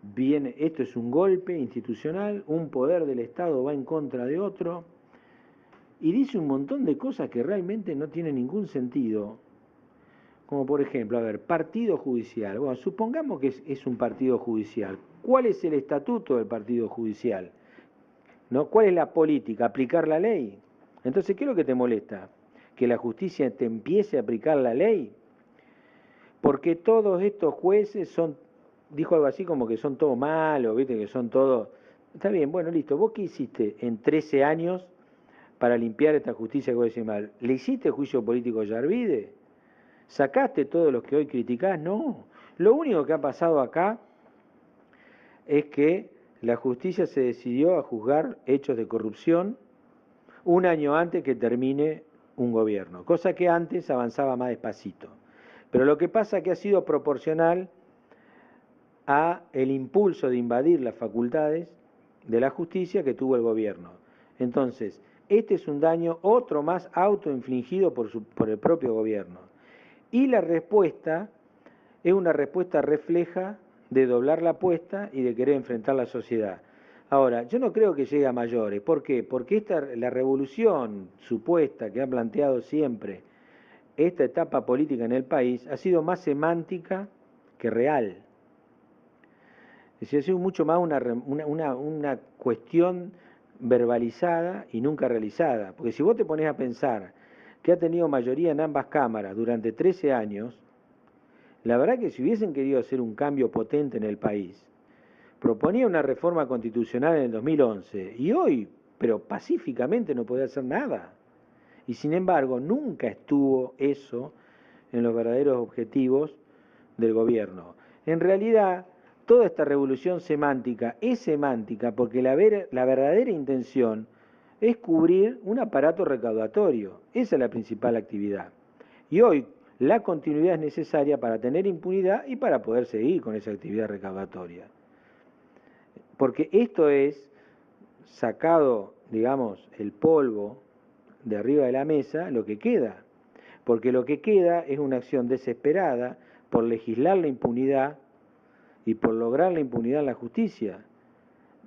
viene, esto es un golpe institucional, un poder del Estado va en contra de otro, y dice un montón de cosas que realmente no tienen ningún sentido, como por ejemplo, a ver, partido judicial. Bueno, supongamos que es un partido judicial. ¿Cuál es el estatuto del partido judicial? ¿No? ¿Cuál es la política? ¿Aplicar la ley? Entonces, ¿qué es lo que te molesta? ¿Que la justicia te empiece a aplicar la ley? Porque todos estos jueces son, dijo algo así como que son todos malos, ¿viste? Que son todos... Está bien, bueno, listo. ¿Vos qué hiciste en 13 años para limpiar esta justicia que vos decís mal? ¿Le hiciste juicio político a Yarvide? ¿Sacaste todos los que hoy criticás? No. Lo único que ha pasado acá es que la justicia se decidió a juzgar hechos de corrupción un año antes que termine un gobierno, cosa que antes avanzaba más despacito. Pero lo que pasa es que ha sido proporcional a el impulso de invadir las facultades de la justicia que tuvo el gobierno. Entonces, este es un daño, otro más autoinfligido por el propio gobierno. Y la respuesta es una respuesta refleja de doblar la apuesta y de querer enfrentar la sociedad. Ahora, yo no creo que llegue a mayores. ¿Por qué? Porque la revolución supuesta que ha planteado siempre esta etapa política en el país ha sido más semántica que real. Es decir, ha sido mucho más una cuestión verbalizada y nunca realizada. Porque si vos te pones a pensar que ha tenido mayoría en ambas cámaras durante 13 años, la verdad que si hubiesen querido hacer un cambio potente en el país, proponía una reforma constitucional en el 2011 y hoy, pero pacíficamente no podía hacer nada. Y sin embargo, nunca estuvo eso en los verdaderos objetivos del gobierno. En realidad, toda esta revolución semántica es semántica porque la verdadera intención es cubrir un aparato recaudatorio. Esa es la principal actividad. Y hoy la continuidad es necesaria para tener impunidad y para poder seguir con esa actividad recaudatoria. Porque esto es sacado, digamos, el polvo de arriba de la mesa, lo que queda. Porque lo que queda es una acción desesperada por legislar la impunidad y por lograr la impunidad en la justicia.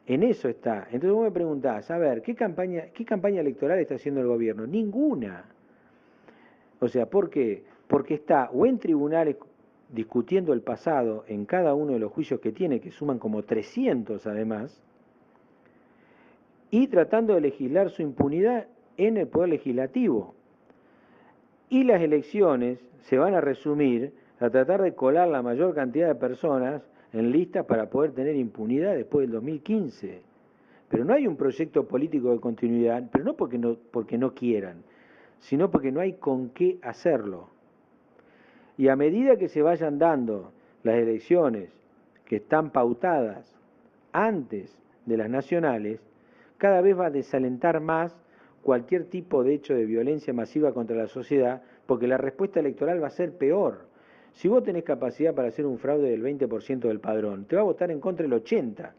En eso está. Entonces vos me preguntás, a ver, ¿qué campaña electoral está haciendo el gobierno? Ninguna. O sea, ¿por qué? Porque está o en tribunales discutiendo el pasado en cada uno de los juicios que tiene, que suman como 300 además, y tratando de legislar su impunidad en el Poder Legislativo. Y las elecciones se van a resumir a tratar de colar la mayor cantidad de personas en listas para poder tener impunidad después del 2015. Pero no hay un proyecto político de continuidad, pero no porque no quieran, sino porque no hay con qué hacerlo. Y a medida que se vayan dando las elecciones que están pautadas antes de las nacionales, cada vez va a desalentar más cualquier tipo de hecho de violencia masiva contra la sociedad, porque la respuesta electoral va a ser peor. Si vos tenés capacidad para hacer un fraude del 20% del padrón, te va a votar en contra el 80%.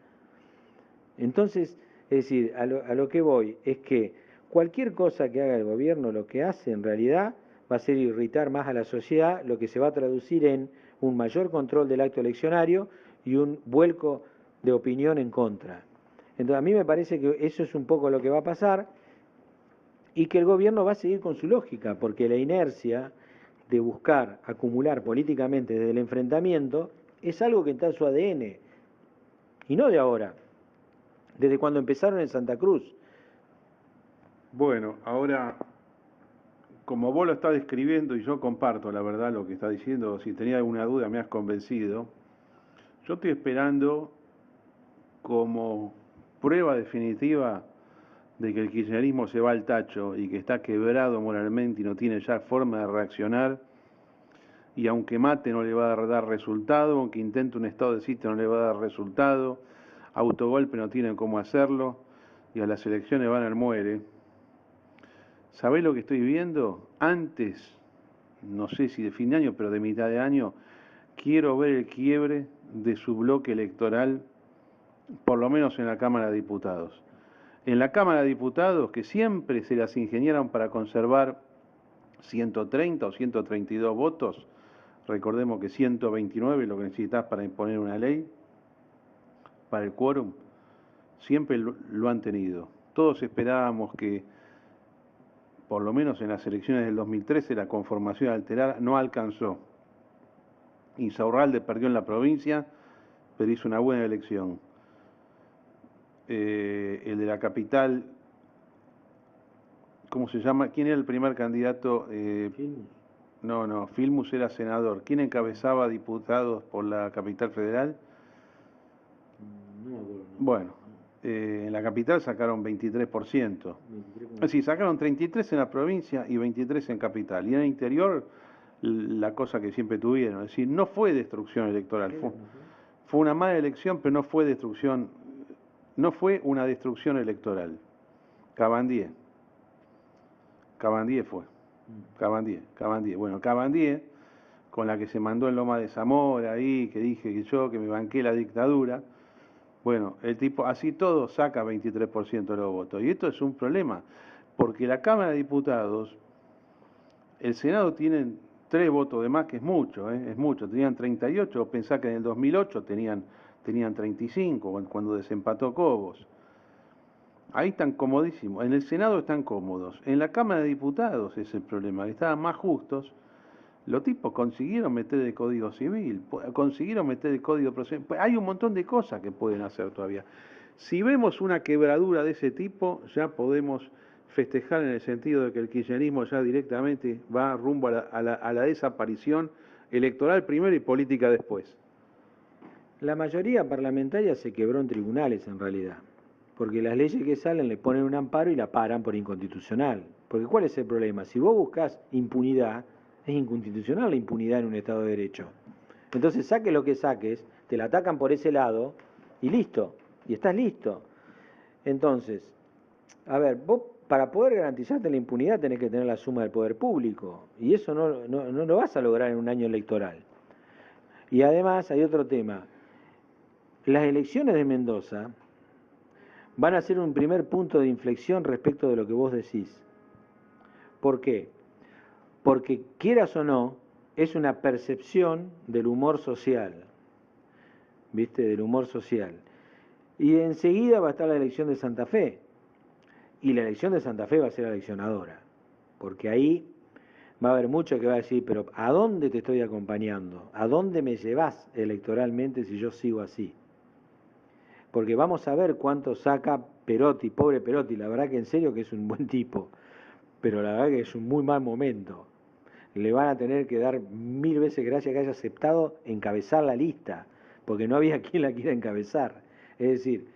Entonces, es decir, a lo que voy es que cualquier cosa que haga el gobierno, lo que hace en realidad va a ser irritar más a la sociedad, lo que se va a traducir en un mayor control del acto eleccionario y un vuelco de opinión en contra. Entonces, a mí me parece que eso es un poco lo que va a pasar y que el gobierno va a seguir con su lógica, porque la inercia de buscar acumular políticamente desde el enfrentamiento es algo que está en su ADN, y no de ahora, desde cuando empezaron en Santa Cruz. Bueno, ahora, como vos lo estás describiendo y yo comparto la verdad lo que estás diciendo, si tenía alguna duda me has convencido, yo estoy esperando como prueba definitiva de que el kirchnerismo se va al tacho y que está quebrado moralmente y no tiene ya forma de reaccionar, y aunque mate no le va a dar resultado, aunque intente un estado de sitio no le va a dar resultado, autogolpe no tienen cómo hacerlo y a las elecciones van al muere. ¿Sabés lo que estoy viendo? Antes, no sé si de fin de año, pero de mitad de año, quiero ver el quiebre de su bloque electoral, por lo menos en la Cámara de Diputados. En la Cámara de Diputados, que siempre se las ingeniaron para conservar 130 o 132 votos, recordemos que 129 es lo que necesitas para imponer una ley, para el quórum, siempre lo han tenido. Todos esperábamos que, por lo menos en las elecciones del 2013, la conformación alterada no alcanzó. Insaurralde perdió en la provincia, pero hizo una buena elección. El de la capital, ¿cómo se llama? ¿Quién era el primer candidato? Filmus. No, Filmus era senador. ¿Quién encabezaba diputados por la capital federal? No me acuerdo. Bueno, en la capital sacaron 23%. Sí, sacaron 33 en la provincia y 23 en capital. Y en el interior, la cosa que siempre tuvieron. Es decir, no fue destrucción electoral. Fue una mala elección, pero no fue destrucción. No fue una destrucción electoral. Cabandier fue. Cabandier. Bueno, Cabandier, con la que se mandó en Loma de Zamora ahí, que dije que me banqué la dictadura. Bueno, el tipo, así todo, saca 23% de los votos. Y esto es un problema, porque la Cámara de Diputados, el Senado tienen 3 votos de más, que es mucho, es mucho. Tenían 38, pensá que en el 2008 tenían 35, cuando desempató Cobos. Ahí están comodísimos. En el Senado están cómodos. En la Cámara de Diputados es el problema, que estaban más justos. Los tipos consiguieron meter el Código Civil, consiguieron meter el Código Procesal. Hay un montón de cosas que pueden hacer todavía. Si vemos una quebradura de ese tipo, ya podemos festejar en el sentido de que el kirchnerismo ya directamente va rumbo a la desaparición electoral primero y política después. La mayoría parlamentaria se quebró en tribunales en realidad, porque las leyes que salen le ponen un amparo y la paran por inconstitucional. Porque ¿cuál es el problema? Si vos buscás impunidad, es inconstitucional la impunidad en un Estado de Derecho. Entonces saques lo que saques, te la atacan por ese lado y listo, y estás listo. Entonces, a ver, vos para poder garantizarte la impunidad tenés que tener la suma del poder público, y eso no lo vas a lograr en un año electoral. Y además hay otro tema. Las elecciones de Mendoza van a ser un primer punto de inflexión respecto de lo que vos decís. ¿Por qué? Porque quieras o no, es una percepción del humor social, ¿viste? Del humor social. Y enseguida va a estar la elección de Santa Fe. Y la elección de Santa Fe va a ser la eleccionadora. Porque ahí va a haber mucho que va a decir, pero ¿a dónde te estoy acompañando? ¿A dónde me llevas electoralmente si yo sigo así? Porque vamos a ver cuánto saca Perotti, pobre Perotti, la verdad que en serio que es un buen tipo, pero la verdad que es un muy mal momento. Le van a tener que dar 1000 veces gracias que haya aceptado encabezar la lista, porque no había quien la quiera encabezar. Es decir,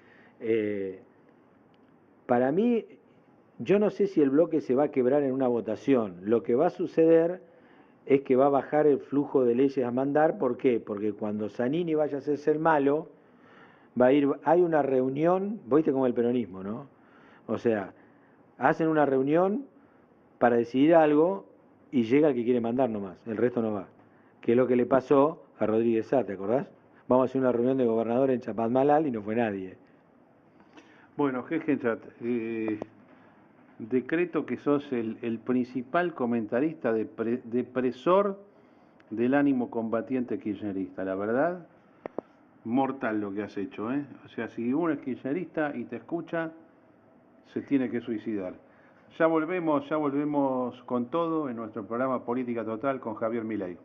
para mí, yo no sé si el bloque se va a quebrar en una votación. Lo que va a suceder es que va a bajar el flujo de leyes a mandar. ¿Por qué? Porque cuando Zanini vaya a hacerse el malo, va a ir, hay una reunión, viste como el peronismo, ¿no? O sea, hacen una reunión para decidir algo y llega el que quiere mandar nomás, el resto no va. Que es lo que le pasó a Rodríguez Sá, ¿te acordás? Vamos a hacer una reunión de gobernadores en Chapadmalal y no fue nadie. Bueno, Gegenchat, decreto que sos el principal comentarista depresor del ánimo combatiente kirchnerista. La verdad, mortal lo que has hecho, ¿eh? O sea, si uno es kirchnerista y te escucha, se tiene que suicidar. Ya volvemos con todo en nuestro programa Política Total con Javier Milei.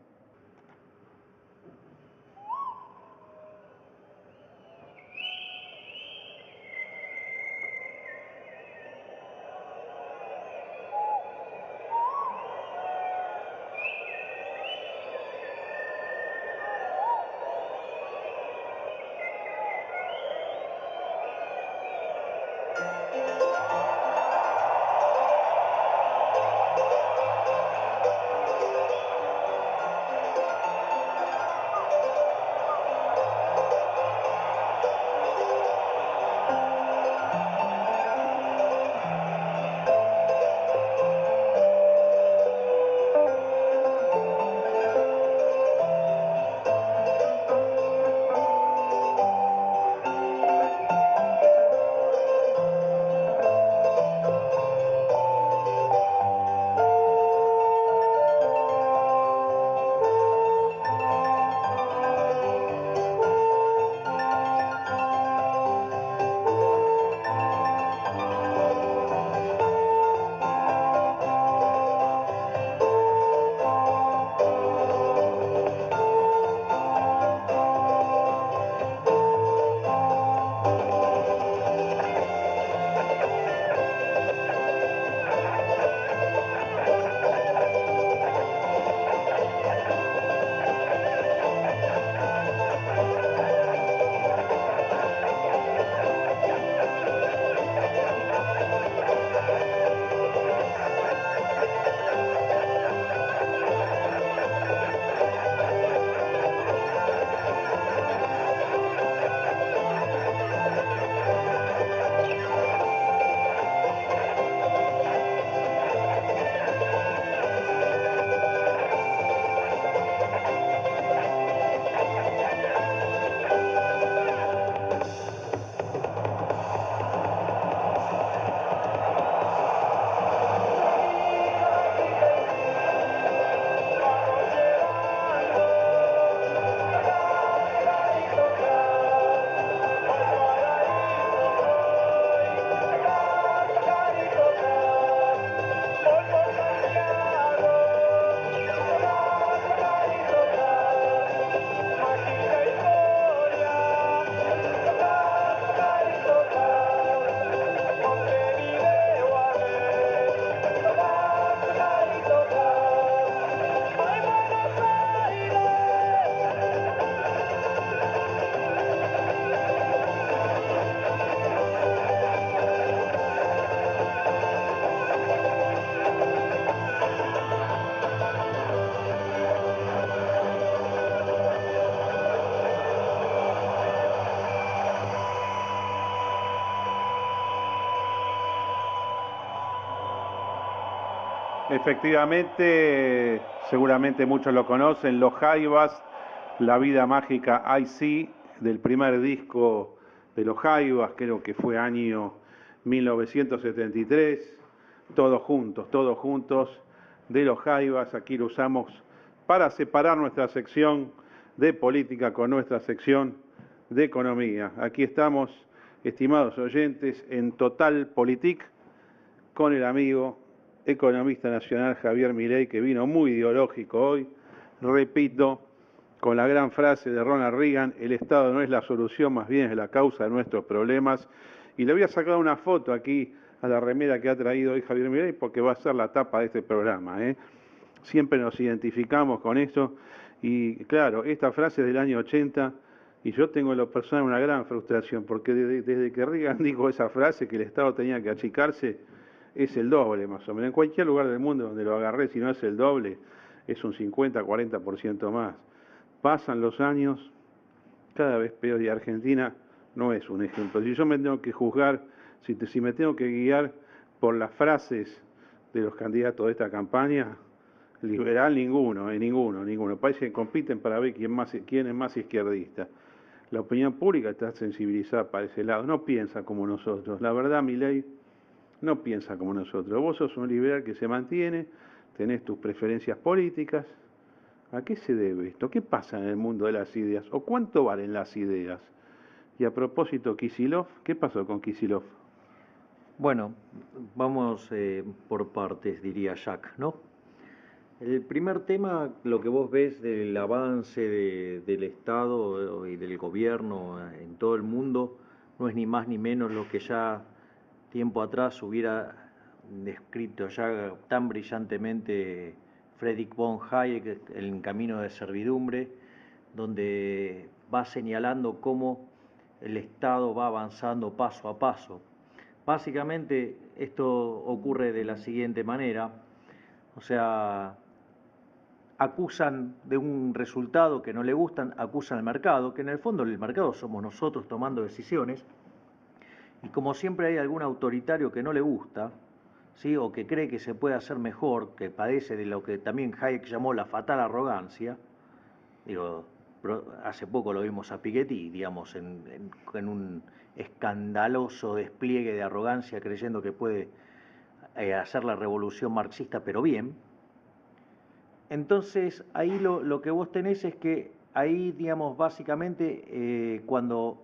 Efectivamente, seguramente muchos lo conocen, Los Jaivas, La Vida Mágica I.C., del primer disco de Los Jaivas, creo que fue año 1973, todos juntos, de Los Jaivas. Aquí lo usamos para separar nuestra sección de política con nuestra sección de economía. Aquí estamos, estimados oyentes, en Total Politik, con el amigo economista nacional Javier Milei, que vino muy ideológico hoy, repito, con la gran frase de Ronald Reagan: el Estado no es la solución, más bien es la causa de nuestros problemas. Y le voy a sacar una foto aquí a la remera que ha traído hoy Javier Milei, porque va a ser la tapa de este programa, ¿eh? Siempre nos identificamos con eso, y claro, esta frase es del año 80, y yo tengo en lo personal una gran frustración, porque desde que Reagan dijo esa frase, que el Estado tenía que achicarse, es el doble más o menos. En cualquier lugar del mundo donde lo agarré, si no es el doble, es un 50-40% más. Pasan los años, cada vez peor, y Argentina no es un ejemplo. Si yo me tengo que juzgar, si me tengo que guiar por las frases de los candidatos de esta campaña, liberal ninguno. Parece que compiten para ver quién es más izquierdista. La opinión pública está sensibilizada para ese lado, no piensa como nosotros. La verdad, Milei no piensa como nosotros. Vos sos un liberal que se mantiene, tenés tus preferencias políticas. ¿A qué se debe esto? ¿Qué pasa en el mundo de las ideas? ¿O cuánto valen las ideas? Y a propósito, Kicillof, ¿qué pasó con Kicillof? Bueno, vamos por partes, diría Jack, ¿no? El primer tema, lo que vos ves del avance del Estado y del gobierno en todo el mundo, no es ni más ni menos lo que ya tiempo atrás hubiera descrito ya tan brillantemente Friedrich von Hayek, El camino de servidumbre, donde va señalando cómo el Estado va avanzando paso a paso. Básicamente esto ocurre de la siguiente manera, o sea, acusan de un resultado que no le gustan, acusan al mercado, que en el fondo el mercado somos nosotros tomando decisiones, y como siempre hay algún autoritario que no le gusta, ¿sí? O que cree que se puede hacer mejor, que padece de lo que también Hayek llamó la fatal arrogancia. Digo, hace poco lo vimos a Piketty, digamos, en un escandaloso despliegue de arrogancia, creyendo que puede hacer la revolución marxista, pero bien. Entonces, ahí lo que vos tenés es que ahí, digamos, básicamente, cuando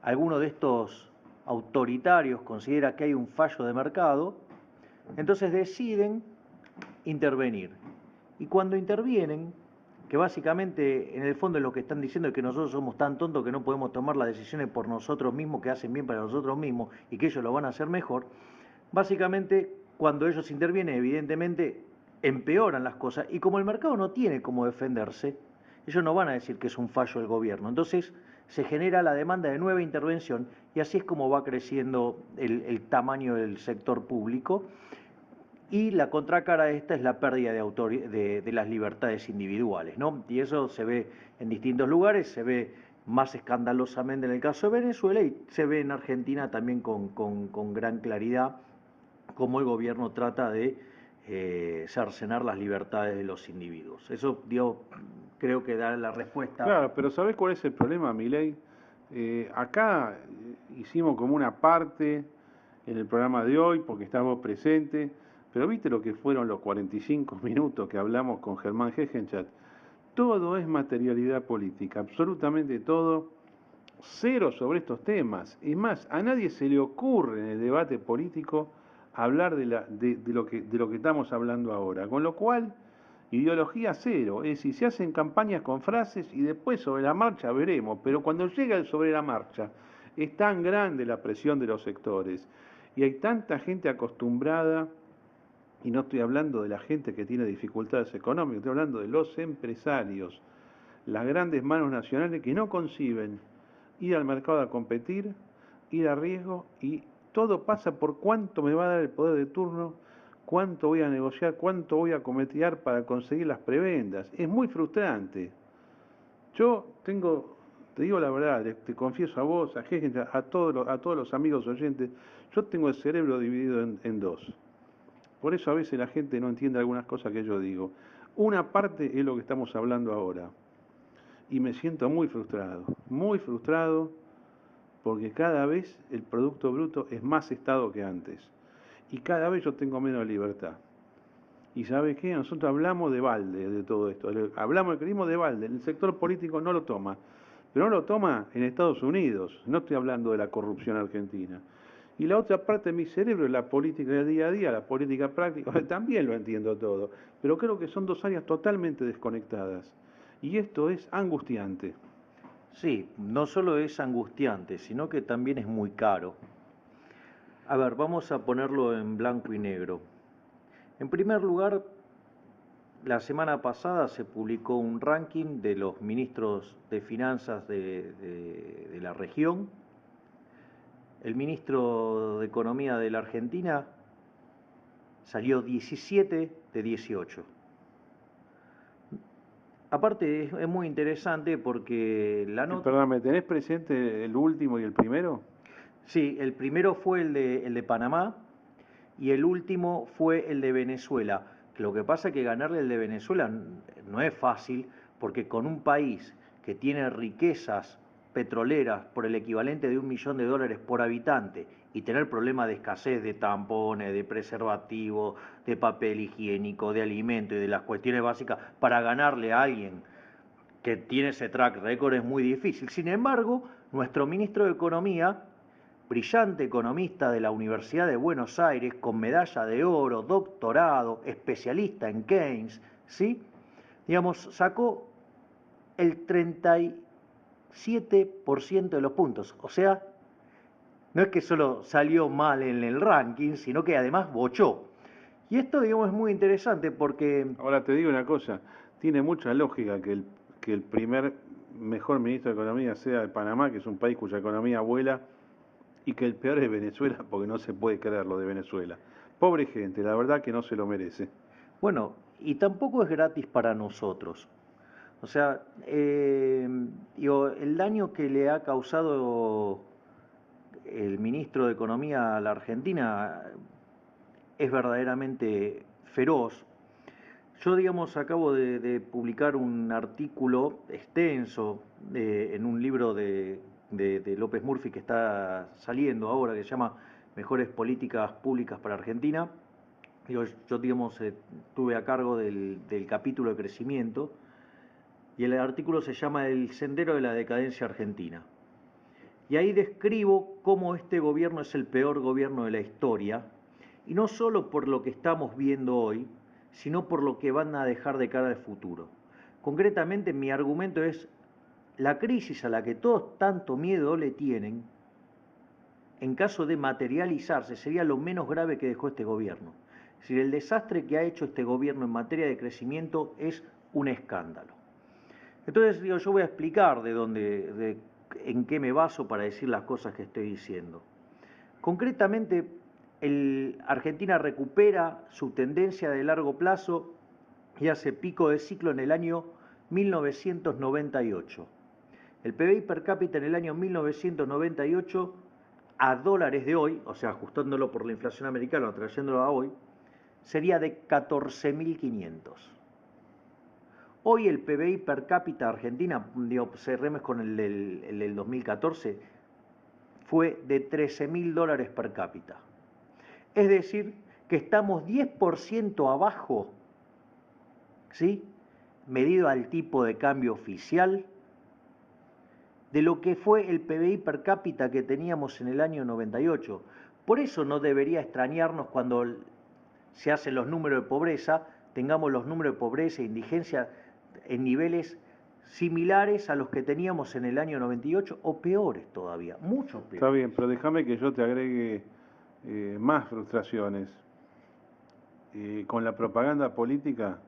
alguno de estos autoritarios considera que hay un fallo de mercado, entonces deciden intervenir. Y cuando intervienen, que básicamente en el fondo es lo que están diciendo, es que nosotros somos tan tontos que no podemos tomar las decisiones por nosotros mismos, que hacen bien para nosotros mismos y que ellos lo van a hacer mejor, básicamente cuando ellos intervienen, evidentemente empeoran las cosas, y como el mercado no tiene cómo defenderse, ellos no van a decir que es un fallo del gobierno. Entonces se genera la demanda de nueva intervención, y así es como va creciendo el tamaño del sector público. Y la contracara de esta es la pérdida de las libertades individuales, ¿no? Y eso se ve en distintos lugares, se ve más escandalosamente en el caso de Venezuela, y se ve en Argentina también con gran claridad cómo el gobierno trata de cercenar las libertades de los individuos. Eso, digo, creo que da la respuesta. Claro, pero ¿sabés cuál es el problema, Milei? Acá hicimos como una parte en el programa de hoy, porque estamos presentes, pero ¿viste lo que fueron los 45 minutos que hablamos con Germán Hegenchat? Todo es materialidad política, absolutamente todo, cero sobre estos temas. Es más, a nadie se le ocurre en el debate político hablar de lo que estamos hablando ahora, con lo cual, ideología cero, es decir, se hacen campañas con frases y después sobre la marcha veremos, pero cuando llega el sobre la marcha, es tan grande la presión de los sectores, y hay tanta gente acostumbrada, y no estoy hablando de la gente que tiene dificultades económicas, estoy hablando de los empresarios, las grandes manos nacionales que no conciben ir al mercado a competir, ir a riesgo, y todo pasa por cuánto me va a dar el poder de turno, cuánto voy a negociar, cuánto voy a cometear para conseguir las prebendas. Es muy frustrante. Yo te digo la verdad, te confieso a vos, a todos los amigos oyentes, yo tengo el cerebro dividido en dos. Por eso a veces la gente no entiende algunas cosas que yo digo. Una parte es lo que estamos hablando ahora. Y me siento muy frustrado porque cada vez el Producto Bruto es más Estado que antes. Y cada vez yo tengo menos libertad. ¿Y sabe qué? Nosotros hablamos de balde de todo esto. Hablamos del kirchnerismo de balde. El sector político no lo toma. Pero no lo toma en Estados Unidos. No estoy hablando de la corrupción argentina. Y la otra parte de mi cerebro es la política del día a día, la política práctica. También lo entiendo todo. Pero creo que son dos áreas totalmente desconectadas. Y esto es angustiante. Sí, no solo es angustiante, sino que también es muy caro. A ver, vamos a ponerlo en blanco y negro. En primer lugar, la semana pasada se publicó un ranking de los ministros de finanzas de la región. El ministro de Economía de la Argentina salió 17 de 18. Aparte es muy interesante porque la nota... Perdón, ¿me tenés presente el último y el primero? Sí, el primero fue el de Panamá y el último fue el de Venezuela. Lo que pasa es que ganarle el de Venezuela no es fácil porque con un país que tiene riquezas petroleras por el equivalente de $1 millón por habitante y tener problemas de escasez de tampones, de preservativos, de papel higiénico, de alimento y de las cuestiones básicas, para ganarle a alguien que tiene ese track record es muy difícil. Sin embargo, nuestro ministro de Economía, brillante economista de la Universidad de Buenos Aires, con medalla de oro, doctorado, especialista en Keynes, ¿sí? Digamos, sacó el 37% de los puntos. O sea, no es que solo salió mal en el ranking, sino que además bochó. Y esto, digamos, es muy interesante porque... Ahora te digo una cosa, tiene mucha lógica que el primer mejor ministro de Economía sea de Panamá, que es un país cuya economía vuela, y que el peor es Venezuela, porque no se puede creer lo de Venezuela. Pobre gente, la verdad que no se lo merece. Bueno, y tampoco es gratis para nosotros. O sea, digo, el daño que le ha causado el ministro de Economía a la Argentina es verdaderamente feroz. Yo, digamos, acabo de publicar un artículo extenso en un libro de López Murphy que está saliendo ahora, que se llama Mejores Políticas Públicas para Argentina. Yo digamos, estuve a cargo del capítulo de crecimiento y el artículo se llama El sendero de la decadencia argentina. Y ahí describo cómo este gobierno es el peor gobierno de la historia, y no solo por lo que estamos viendo hoy, sino por lo que van a dejar de cara al futuro. Concretamente, mi argumento es la crisis a la que todos tanto miedo le tienen, en caso de materializarse, sería lo menos grave que dejó este gobierno. Es decir, el desastre que ha hecho este gobierno en materia de crecimiento es un escándalo. Entonces, digo, yo voy a explicar en qué me baso para decir las cosas que estoy diciendo. Concretamente, Argentina recupera su tendencia de largo plazo y hace pico de ciclo en el año 1998. El PBI per cápita en el año 1998 a dólares de hoy, o sea, ajustándolo por la inflación americana o trayéndolo a hoy, sería de 14.500. Hoy el PBI per cápita argentina, digo, cerremos con el del 2014, fue de $13.000 per cápita. Es decir, que estamos 10% abajo, ¿sí?, medido al tipo de cambio oficial, de lo que fue el PBI per cápita que teníamos en el año 98. Por eso no debería extrañarnos cuando se hacen los números de pobreza, tengamos los números de pobreza e indigencia en niveles similares a los que teníamos en el año 98 o peores todavía, mucho peores. Está bien, pero déjame que yo te agregue más frustraciones. Con la propaganda política,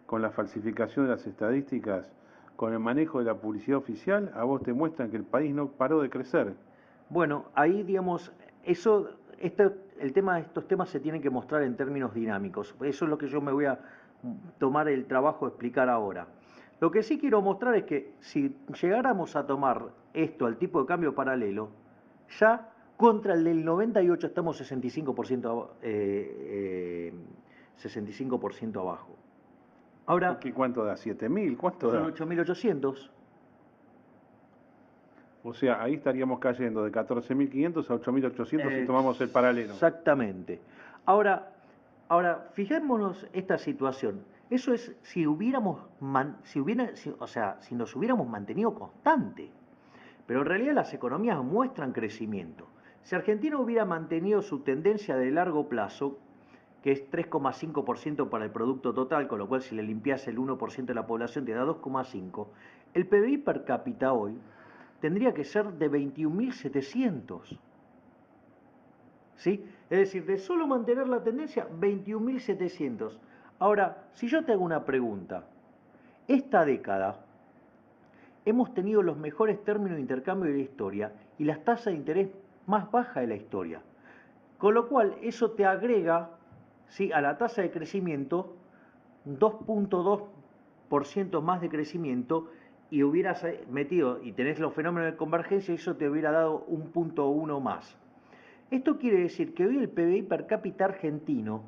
con la falsificación de las estadísticas, con el manejo de la publicidad oficial, a vos te muestran que el país no paró de crecer. Bueno, ahí, digamos, estos temas se tienen que mostrar en términos dinámicos. Eso es lo que yo me voy a tomar el trabajo de explicar ahora. Lo que sí quiero mostrar es que si llegáramos a tomar esto al tipo de cambio paralelo, ya contra el del 98 estamos 65% 65% abajo. Ahora, ¿Cuánto da? ¿7.000? ¿Cuánto son da? 8.800. O sea, ahí estaríamos cayendo de 14.500 a 8.800 si tomamos el paralelo. Exactamente. Ahora, fijémonos esta situación. Eso es si si nos hubiéramos mantenido constante. Pero en realidad las economías muestran crecimiento. Si Argentina hubiera mantenido su tendencia de largo plazo, que es 3,5% para el producto total, con lo cual si le limpias el 1% de la población te da 2,5%, el PBI per cápita hoy tendría que ser de 21.700. ¿Sí? Es decir, de solo mantener la tendencia, 21.700. Ahora, si yo te hago una pregunta, esta década hemos tenido los mejores términos de intercambio de la historia y las tasas de interés más bajas de la historia. Con lo cual, eso te agrega, ¿sí?, a la tasa de crecimiento 2,2% más de crecimiento, y hubieras metido, y tenés los fenómenos de convergencia, y eso te hubiera dado 1,1 más. Esto quiere decir que hoy el PBI per cápita argentino,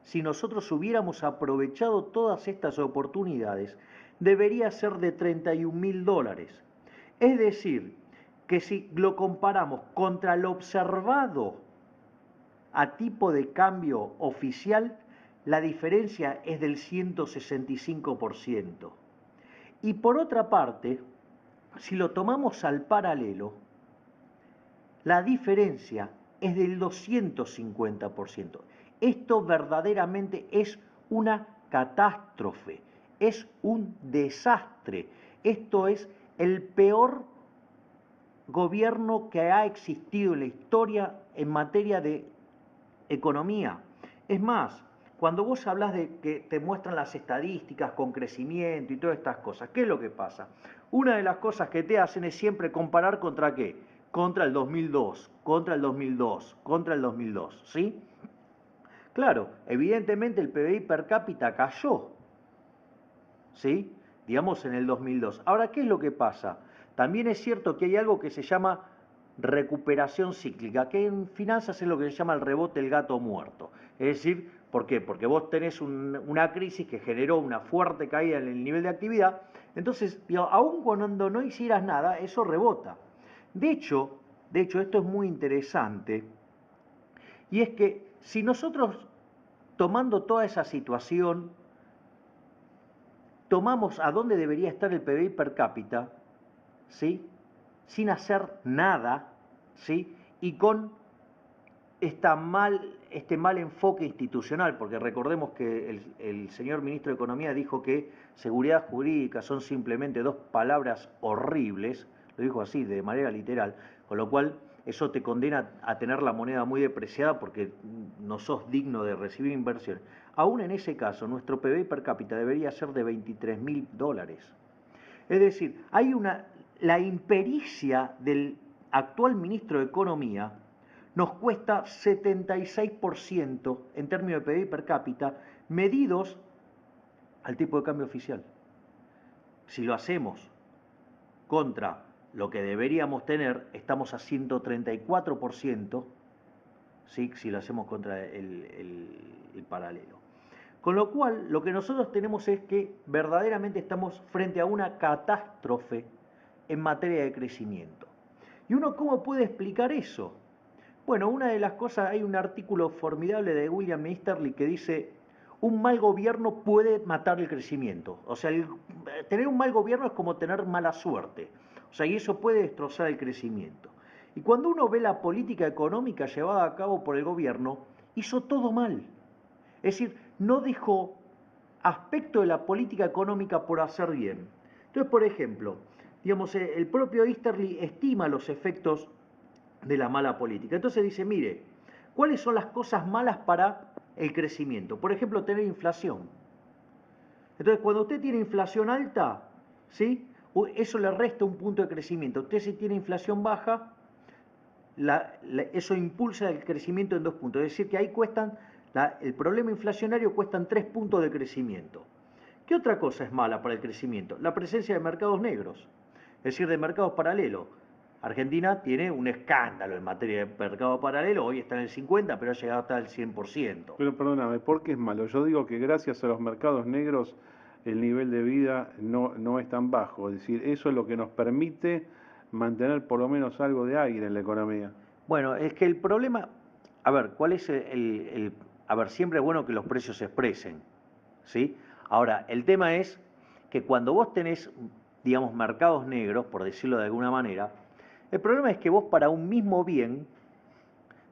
si nosotros hubiéramos aprovechado todas estas oportunidades, debería ser de $31.000. Es decir, que si lo comparamos contra lo observado a tipo de cambio oficial, la diferencia es del 165%. Y por otra parte, si lo tomamos al paralelo, la diferencia es del 250%. Esto verdaderamente es una catástrofe, es un desastre. Esto es el peor gobierno que ha existido en la historia en materia de economía. Es más, cuando vos hablas de que te muestran las estadísticas con crecimiento y todas estas cosas, ¿qué es lo que pasa? Una de las cosas que te hacen es siempre comparar contra ¿qué? Contra el 2002, contra el 2002, contra el 2002, ¿sí? Claro, evidentemente el PBI per cápita cayó, ¿sí? Digamos en el 2002. Ahora, ¿qué es lo que pasa? También es cierto que hay algo que se llama recuperación cíclica, que en finanzas es lo que se llama el rebote del gato muerto. Es decir, ¿por qué? Porque vos tenés una crisis que generó una fuerte caída en el nivel de actividad, entonces, aun cuando no hicieras nada, eso rebota. De hecho, esto es muy interesante, y es que si nosotros, tomando toda esa situación, tomamos a dónde debería estar el PBI per cápita, ¿sí?, sin hacer nada, ¿sí?, y con este mal enfoque institucional, porque recordemos que el señor ministro de Economía dijo que seguridad jurídica son simplemente dos palabras horribles, lo dijo así, de manera literal, con lo cual eso te condena a tener la moneda muy depreciada porque no sos digno de recibir inversión. Aún en ese caso, nuestro PBI per cápita debería ser de $23.000. Es decir, la impericia del actual ministro de Economía nos cuesta 76% en términos de PBI per cápita, medidos al tipo de cambio oficial. Si lo hacemos contra lo que deberíamos tener, estamos a 134%, ¿sí?, si lo hacemos contra el paralelo. Con lo cual, lo que nosotros tenemos es que verdaderamente estamos frente a una catástrofe en materia de crecimiento. ¿Y uno cómo puede explicar eso? Bueno, una de las cosas, hay un artículo formidable de William Easterly que dice: un mal gobierno puede matar el crecimiento. O sea, tener un mal gobierno es como tener mala suerte. O sea, y eso puede destrozar el crecimiento. Y cuando uno ve la política económica llevada a cabo por el gobierno, hizo todo mal. Es decir, no dejó aspecto de la política económica por hacer bien. Entonces, por ejemplo, digamos, el propio Easterly estima los efectos de la mala política. Entonces dice, mire, ¿cuáles son las cosas malas para el crecimiento? Por ejemplo, tener inflación. Entonces, cuando usted tiene inflación alta, ¿sí?, eso le resta un punto de crecimiento. Usted, si tiene inflación baja, eso impulsa el crecimiento en 2 puntos. Es decir, que ahí el problema inflacionario cuestan 3 puntos de crecimiento. ¿Qué otra cosa es mala para el crecimiento? La presencia de mercados negros, es decir, de mercados paralelos. Argentina tiene un escándalo en materia de mercado paralelo, hoy está en el 50%, pero ha llegado hasta el 100%. Pero perdóname, ¿por qué es malo? Yo digo que gracias a los mercados negros el nivel de vida no es tan bajo. Es decir, eso es lo que nos permite mantener por lo menos algo de aire en la economía. Bueno, es que el problema, a ver, ¿cuál es a ver, siempre es bueno que los precios se expresen, ¿sí? Ahora, el tema es que cuando vos tenés, digamos, mercados negros, por decirlo de alguna manera, el problema es que vos para un mismo bien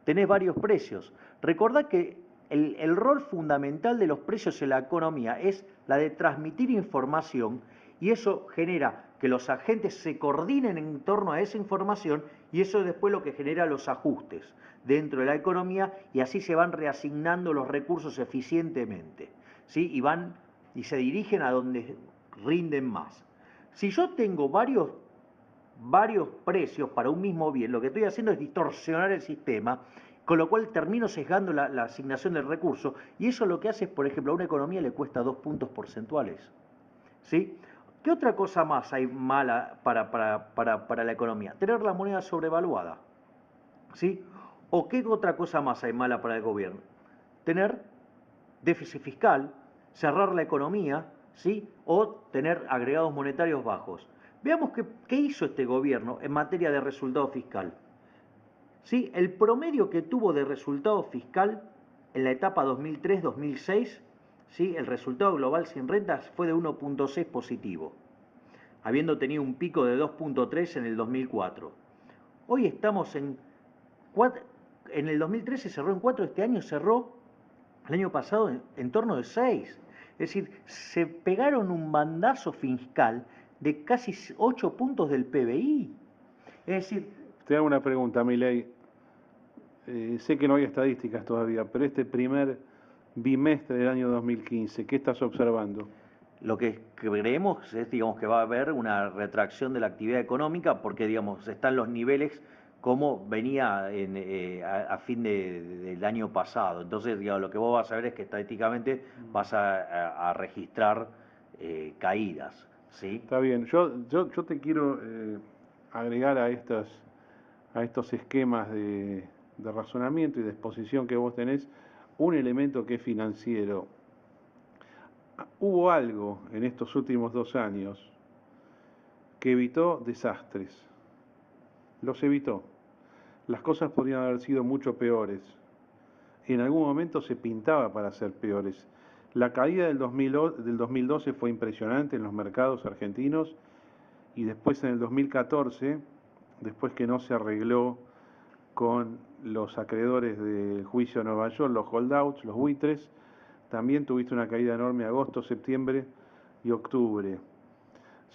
tenés varios precios. Recordá que el rol fundamental de los precios en la economía es la de transmitir información y eso genera que los agentes se coordinen en torno a esa información y eso es después lo que genera los ajustes dentro de la economía y así se van reasignando los recursos eficientemente, ¿sí? Y se dirigen a donde rinden más. Si yo tengo varios precios para un mismo bien, lo que estoy haciendo es distorsionar el sistema, con lo cual termino sesgando la asignación del recurso, y eso lo que hace es, por ejemplo, a una economía le cuesta 2 puntos porcentuales. ¿Sí? ¿Qué otra cosa más hay mala para la economía? Tener la moneda sobrevaluada. ¿Sí? ¿O qué otra cosa más hay mala para el gobierno? Tener déficit fiscal, cerrar la economía, ¿sí? O tener agregados monetarios bajos. Veamos qué hizo este gobierno en materia de resultado fiscal. ¿Sí? El promedio que tuvo de resultado fiscal en la etapa 2003-2006, ¿sí? El resultado global sin rentas fue de 1.6 positivo, habiendo tenido un pico de 2.3 en el 2004. Hoy estamos en 4, en el 2013 cerró en 4, este año cerró, el año pasado, en torno de 6. Es decir, se pegaron un bandazo fiscal de casi 8 puntos del PBI. Es decir, Te hago una pregunta, Milei. Sé que no hay estadísticas todavía, pero este primer bimestre del año 2015, ¿qué estás observando? lo que creemos es, digamos, que va a haber una retracción de la actividad económica porque, digamos, están los niveles como venía a fin del año pasado. Entonces, digamos, lo que vos vas a ver es que estadísticamente vas a registrar caídas, ¿sí? Está bien, yo te quiero agregar a estos esquemas de razonamiento y de exposición que vos tenés un elemento que es financiero. Hubo algo en estos últimos 2 años que evitó desastres, los evitó. Las cosas podrían haber sido mucho peores. En algún momento se pintaba para ser peores. La caída del 2012 fue impresionante en los mercados argentinos y después en el 2014, después que no se arregló con los acreedores del juicio de Nueva York, los holdouts, los buitres, también tuviste una caída enorme agosto, septiembre y octubre.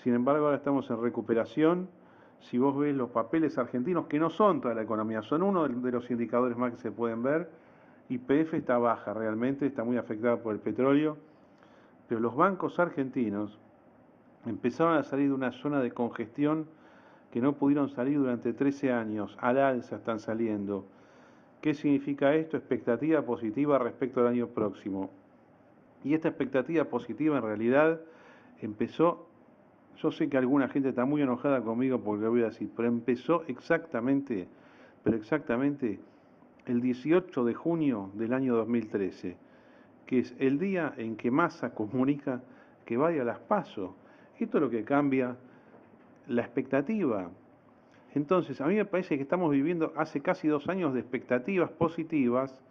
Sin embargo, ahora estamos en recuperación. Si vos ves los papeles argentinos, que no son toda la economía, son uno de los indicadores más que se pueden ver, YPF está baja realmente, está muy afectada por el petróleo, pero los bancos argentinos empezaron a salir de una zona de congestión que no pudieron salir durante 13 años, al alza están saliendo. ¿Qué significa esto? Expectativa positiva respecto al año próximo. Y esta expectativa positiva en realidad empezó, yo sé que alguna gente está muy enojada conmigo porque lo voy a decir, pero empezó exactamente el 18 de junio del año 2013, que es el día en que Massa comunica que vaya a las PASO. Esto es lo que cambia la expectativa. Entonces, a mí me parece que estamos viviendo hace casi 2 años de expectativas positivas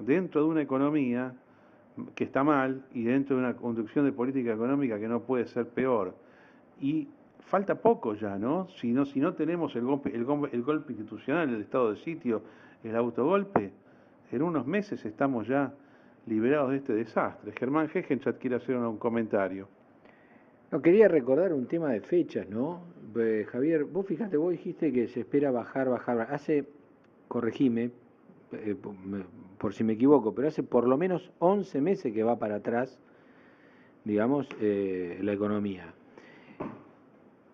dentro de una economía que está mal y dentro de una conducción de política económica que no puede ser peor. Y falta poco ya, ¿no? Si no tenemos el golpe institucional, el estado de sitio, el autogolpe, en unos meses estamos ya liberados de este desastre. Germán Hegenchat quiere hacer un comentario. No, quería recordar un tema de fechas, ¿no? Javier, vos fíjate, vos dijiste que se espera bajar. Hace, corregime, por si me equivoco, pero hace por lo menos 11 meses que va para atrás, digamos, la economía.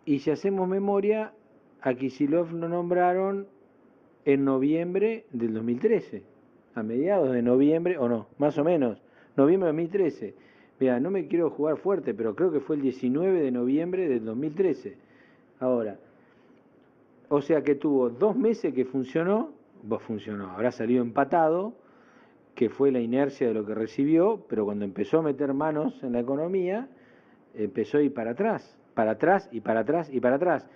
Y si hacemos memoria, a Kicillof lo nombraron en noviembre del 2013, a mediados de noviembre, o no, más o menos, noviembre de 2013. Mira, no me quiero jugar fuerte, pero creo que fue el 19 de noviembre del 2013. Ahora, O sea que tuvo 2 meses que funcionó, habrá salido empatado, que fue la inercia de lo que recibió, pero cuando empezó a meter manos en la economía, empezó a ir para atrás y para atrás y para atrás.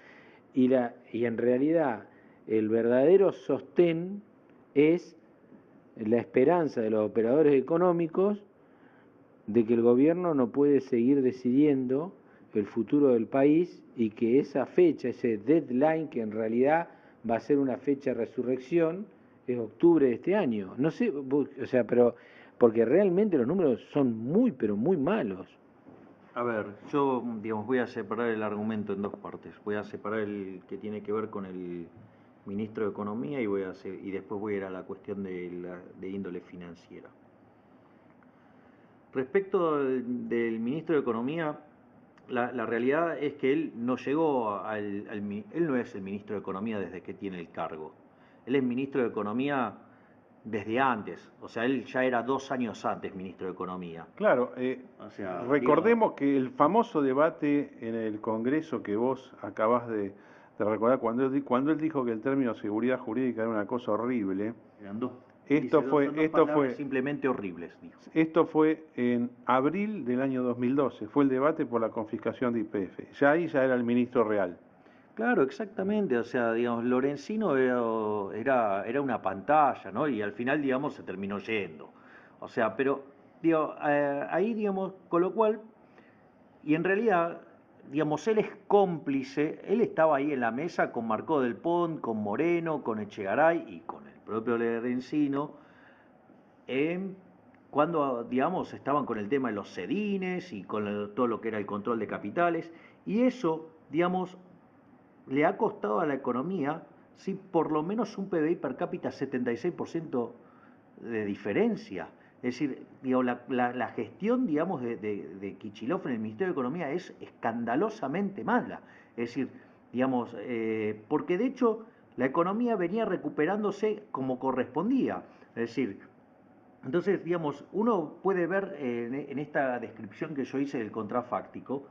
Y en realidad el verdadero sostén es la esperanza de los operadores económicos de que el gobierno no puede seguir decidiendo el futuro del país y que esa fecha, ese deadline, que en realidad va a ser una fecha de resurrección, es octubre de este año. No sé, o sea, pero porque realmente los números son muy, pero muy malos. A ver, yo, digamos, voy a separar el argumento en dos partes. Voy a separar el que tiene que ver con el ministro de Economía y después voy a ir a la cuestión de índole financiera. Respecto del ministro de Economía, la realidad es que él no llegó él no es el ministro de Economía desde que tiene el cargo. Él es ministro de Economía desde antes, o sea, él ya era 2 años antes ministro de Economía. Claro, O sea, recordemos que el famoso debate en el Congreso que vos acabás de recordar, cuando él dijo que el término seguridad jurídica era una cosa horrible, eran dos, esto fue simplemente horribles, dijo. Esto fue en abril del año 2012, fue el debate por la confiscación de YPF. Ya ahí ya era el ministro real. Claro, exactamente, o sea, digamos, Lorenzino era una pantalla, ¿no? Y al final, digamos, se terminó yendo. O sea, pero, digo, ahí, digamos, con lo cual, y en realidad, digamos, él es cómplice, él estaba ahí en la mesa con Marcó del Pont, con Moreno, con Echegaray y con el propio Lorenzino, cuando, digamos, estaban con el tema de los sedines y con todo lo que era el control de capitales, y eso, digamos, le ha costado a la economía, sí, por lo menos un PBI per cápita 76% de diferencia. Es decir, digo, la gestión, digamos, de Kicillof en el Ministerio de Economía es escandalosamente mala. Es decir, digamos, porque de hecho la economía venía recuperándose como correspondía. Es decir, entonces, digamos, uno puede ver en esta descripción que yo hice del contrafáctico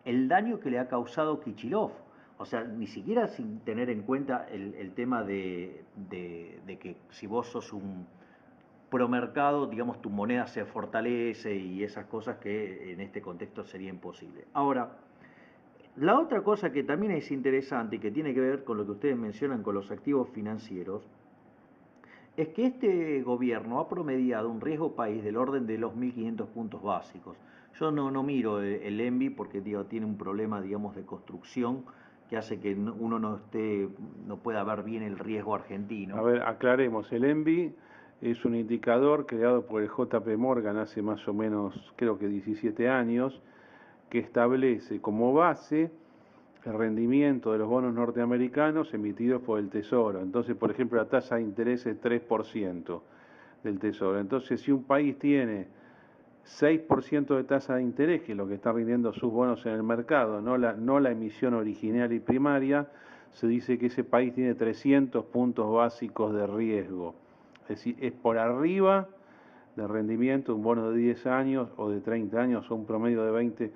el daño que le ha causado Kicillof. O sea, ni siquiera sin tener en cuenta el tema de que si vos sos un promercado, digamos, tu moneda se fortalece y esas cosas que en este contexto sería imposible. Ahora, la otra cosa que también es interesante y que tiene que ver con lo que ustedes mencionan con los activos financieros, es que este gobierno ha promediado un riesgo país del orden de los 1.500 puntos básicos. Yo no miro el ENVI porque digo, tiene un problema, digamos, de construcción que hace que uno no pueda ver bien el riesgo argentino. A ver, aclaremos, el ENVI es un indicador creado por el JP Morgan hace más o menos, creo que 17 años, que establece como base el rendimiento de los bonos norteamericanos emitidos por el Tesoro. Entonces, por ejemplo, la tasa de interés es 3% del Tesoro. Entonces, si un país tiene 6% de tasa de interés, que es lo que está rindiendo sus bonos en el mercado, no la emisión original y primaria, se dice que ese país tiene 300 puntos básicos de riesgo. Es decir, es por arriba del rendimiento de un bono de 10 años o de 30 años o un promedio de 20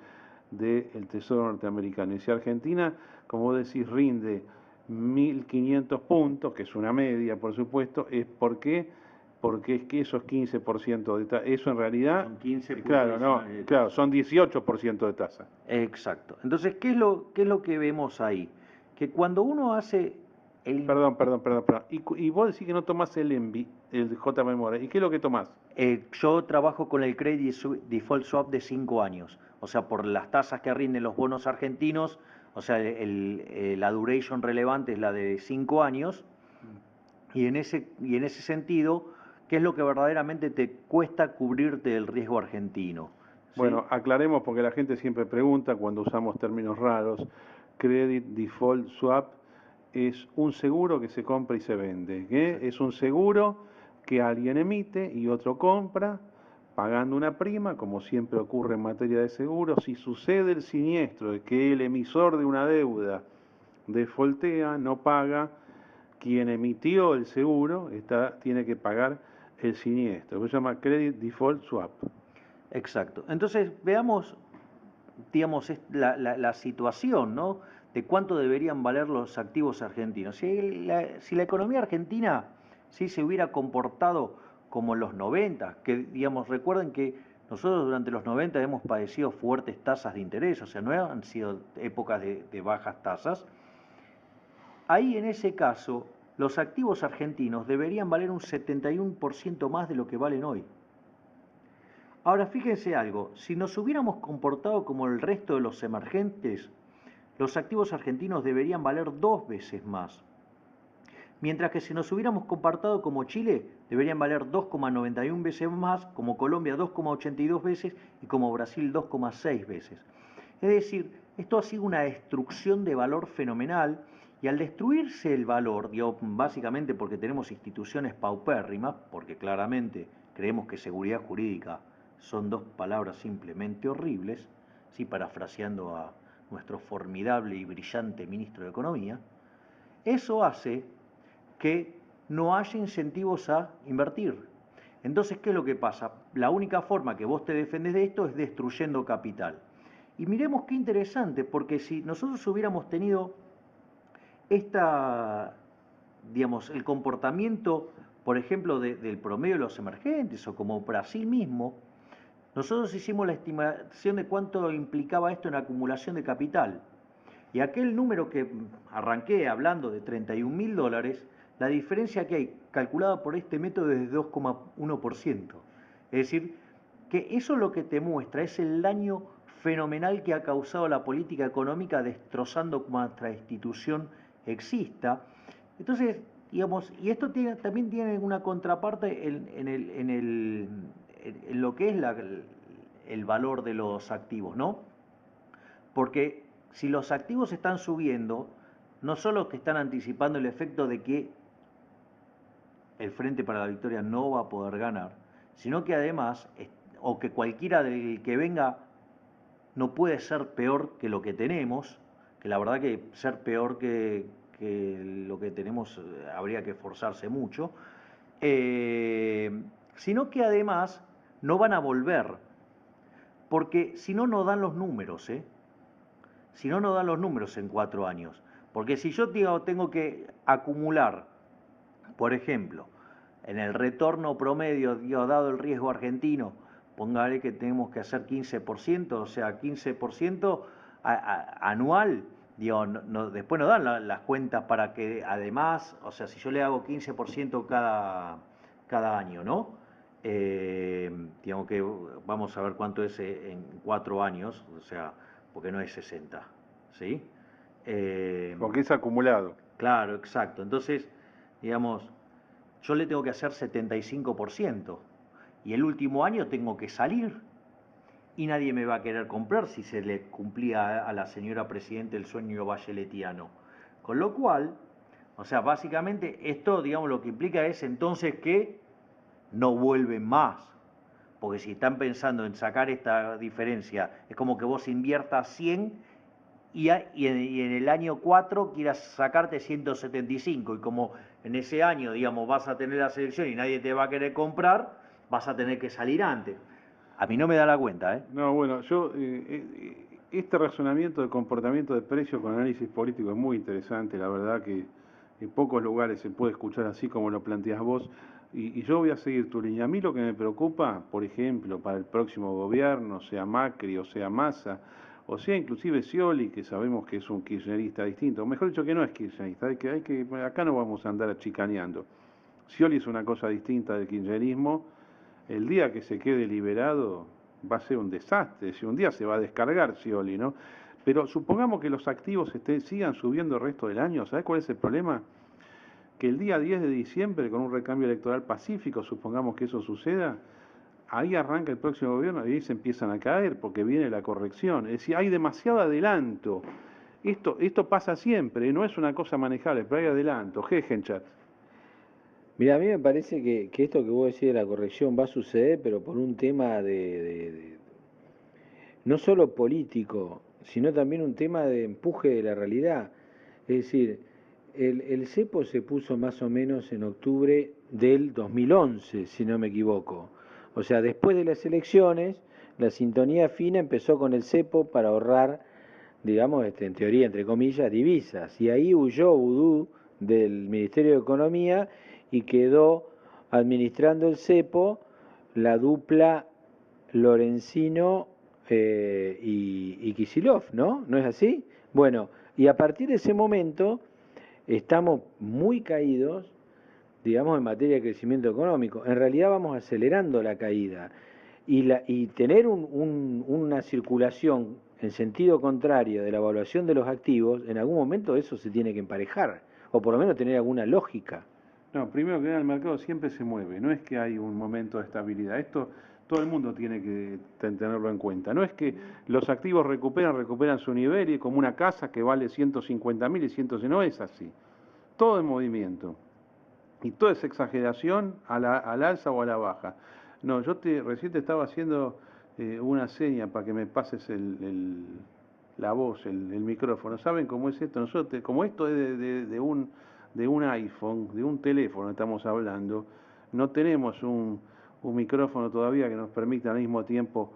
del Tesoro norteamericano. Y si Argentina, como vos decís, rinde 1.500 puntos, que es una media, por supuesto, es porque es que esos 15% de tasa, eso en realidad, son 15 puntos claro, no, claro, son 18% de tasa. Exacto. Entonces, ¿qué es lo que vemos ahí? Que cuando uno hace Perdón. Y vos decís que no tomás el ENVI, el JP Morgan. ¿Y qué es lo que tomás? Yo trabajo con el Credit Default Swap de 5 años. O sea, por las tasas que rinden los bonos argentinos, o sea, la duration relevante es la de 5 años. Y en ese sentido, ¿qué es lo que verdaderamente te cuesta cubrirte del riesgo argentino? ¿Sí? Bueno, aclaremos porque la gente siempre pregunta cuando usamos términos raros. Credit Default Swap es un seguro que se compra y se vende. Es un seguro que alguien emite y otro compra, pagando una prima, como siempre ocurre en materia de seguros. Si sucede el siniestro de que el emisor de una deuda defaultea, no paga, quien emitió el seguro tiene que pagar el siniestro. Se llama Credit Default Swap. Exacto. Entonces, veamos, digamos, la situación, ¿no? de cuánto deberían valer los activos argentinos. Si la economía argentina se hubiera comportado como en los 90, que digamos, recuerden que nosotros durante los 90 hemos padecido fuertes tasas de interés, o sea, no han sido épocas de bajas tasas. Ahí en ese caso, los activos argentinos deberían valer un 71% más de lo que valen hoy. Ahora fíjense algo, si nos hubiéramos comportado como el resto de los emergentes, los activos argentinos deberían valer 2 veces más. Mientras que si nos hubiéramos comportado como Chile, deberían valer 2,91 veces más, como Colombia 2,82 veces y como Brasil 2,6 veces. Es decir, esto ha sido una destrucción de valor fenomenal, y al destruirse el valor, digo, básicamente porque tenemos instituciones paupérrimas, porque claramente creemos que seguridad jurídica son 2 palabras simplemente horribles, ¿sí? Parafraseando a nuestro formidable y brillante ministro de Economía, eso hace que no haya incentivos a invertir. Entonces, ¿qué es lo que pasa? La única forma que vos te defendés de esto es destruyendo capital. Y miremos qué interesante, porque si nosotros hubiéramos tenido el comportamiento, por ejemplo, del promedio de los emergentes, o como Brasil mismo, nosotros hicimos la estimación de cuánto implicaba esto en acumulación de capital. Y aquel número que arranqué hablando de $31.000, la diferencia que hay calculada por este método es de 2,1%. Es decir, que eso lo que te muestra es el daño fenomenal que ha causado la política económica, destrozando nuestra institución exista. Entonces, digamos, y esto también tiene una contraparte en lo que es el valor de los activos, ¿no? Porque si los activos están subiendo, no solo que están anticipando el efecto de que el Frente para la Victoria no va a poder ganar, sino que además, o que cualquiera del que venga no puede ser peor que lo que tenemos, que la verdad que ser peor que lo que tenemos habría que esforzarse mucho, sino que además no van a volver, porque si no, no dan los números, si no, no dan los números en 4 años. Porque si yo tengo que acumular, por ejemplo, en el retorno promedio, dado el riesgo argentino, póngale que tenemos que hacer 15%, o sea, 15% anual, después nos dan las cuentas para que además, o sea, si yo le hago 15% cada año, ¿no? Digamos que vamos a ver cuánto es en 4 años, o sea, porque no es 60, ¿sí? Porque es acumulado. Claro, exacto. Entonces, digamos, yo le tengo que hacer 75%, y el último año tengo que salir, y nadie me va a querer comprar si se le cumplía a la señora Presidente el sueño bacheletiano. Con lo cual, o sea, básicamente esto, digamos, lo que implica es entonces que no vuelven más. Porque si están pensando en sacar esta diferencia, es como que vos inviertas 100 y en el año 4 quieras sacarte 175, y como en ese año, digamos, vas a tener la selección y nadie te va a querer comprar, vas a tener que salir antes. A mí no me da la cuenta, ¿eh? No, bueno, este razonamiento de comportamiento de precios con análisis político es muy interesante, la verdad que en pocos lugares se puede escuchar así como lo planteas vos, y yo voy a seguir tu línea. A mí lo que me preocupa, por ejemplo, para el próximo gobierno, sea Macri o sea Massa, o sea inclusive Scioli, que sabemos que es un kirchnerista distinto, o mejor dicho que no es kirchnerista, acá no vamos a andar chicaneando. Scioli es una cosa distinta del kirchnerismo. El día que se quede liberado va a ser un desastre, si un día se va a descargar Scioli, ¿no? Pero supongamos que los activos sigan subiendo el resto del año. ¿Sabes cuál es el problema? Que el día 10 de diciembre, con un recambio electoral pacífico, supongamos que eso suceda, ahí arranca el próximo gobierno y ahí se empiezan a caer porque viene la corrección. Es decir, hay demasiado adelanto. Esto pasa siempre, no es una cosa manejable, pero hay adelanto. Jejenchat. Mira, a mí me parece que esto que vos decís de la corrección va a suceder, pero por un tema no solo político, sino también un tema de empuje de la realidad. Es decir, el cepo se puso más o menos en octubre del 2011, si no me equivoco. O sea, después de las elecciones, la sintonía fina empezó con el cepo para ahorrar digamos, en teoría, entre comillas, divisas. Y ahí huyó Vudú del Ministerio de Economía y quedó administrando el cepo la dupla Lorenzino y Kicillof, ¿no? ¿No es así? Bueno, y a partir de ese momento estamos muy caídos, digamos, en materia de crecimiento económico. En realidad vamos acelerando la caída. Y tener una circulación en sentido contrario de la evaluación de los activos, en algún momento eso se tiene que emparejar, o por lo menos tener alguna lógica. No, primero que nada, el mercado siempre se mueve, no es que hay un momento de estabilidad, esto todo el mundo tiene que tenerlo en cuenta, no es que los activos recuperan su nivel y como una casa que vale 150.000 y 100, no es así, todo en movimiento, y toda esa exageración al alza o a la baja. No, recién te estaba haciendo una seña para que me pases la voz, el micrófono. ¿Saben cómo es esto? Nosotros, como esto es de un iPhone, de un teléfono estamos hablando, no tenemos un micrófono todavía que nos permita al mismo tiempo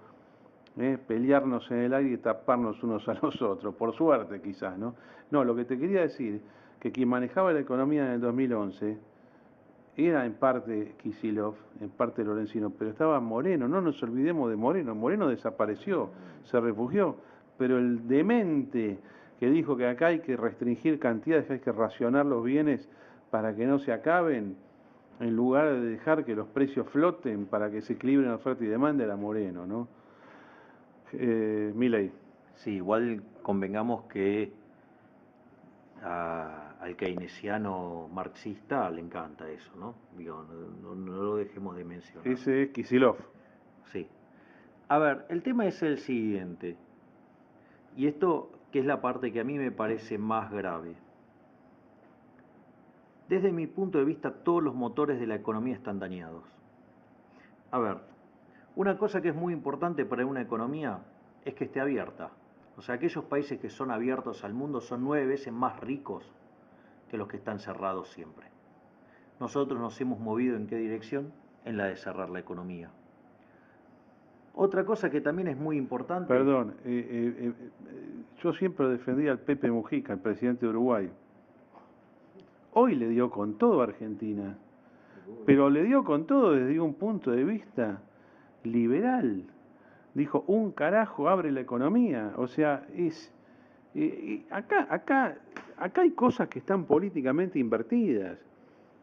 pelearnos en el aire y taparnos unos a los otros, por suerte quizás, ¿no? No, lo que te quería decir, que quien manejaba la economía en el 2011 era en parte Kicillof, en parte Lorenzino, pero estaba Moreno, no nos olvidemos de Moreno, Moreno desapareció, se refugió, pero el demente que dijo que acá hay que restringir cantidades, que hay que racionar los bienes para que no se acaben, en lugar de dejar que los precios floten para que se equilibren la oferta y demanda, era Moreno, ¿no? Milei. Sí, igual convengamos que al keynesiano marxista le encanta eso, ¿no? Digo, no lo dejemos de mencionar. Ese es Kicillof. Sí. A ver, el tema es el siguiente, y esto que es la parte que a mí me parece más grave. Desde mi punto de vista, todos los motores de la economía están dañados. A ver, una cosa que es muy importante para una economía es que esté abierta. O sea, aquellos países que son abiertos al mundo son 9 veces más ricos que los que están cerrados siempre. Nosotros nos hemos movido ¿en qué dirección? En la de cerrar la economía. Otra cosa que también es muy importante... Perdón, yo siempre defendí al Pepe Mujica, el presidente de Uruguay. Hoy le dio con todo a Argentina, pero le dio con todo desde un punto de vista liberal. Dijo, un carajo abre la economía. O sea, acá hay cosas que están políticamente invertidas.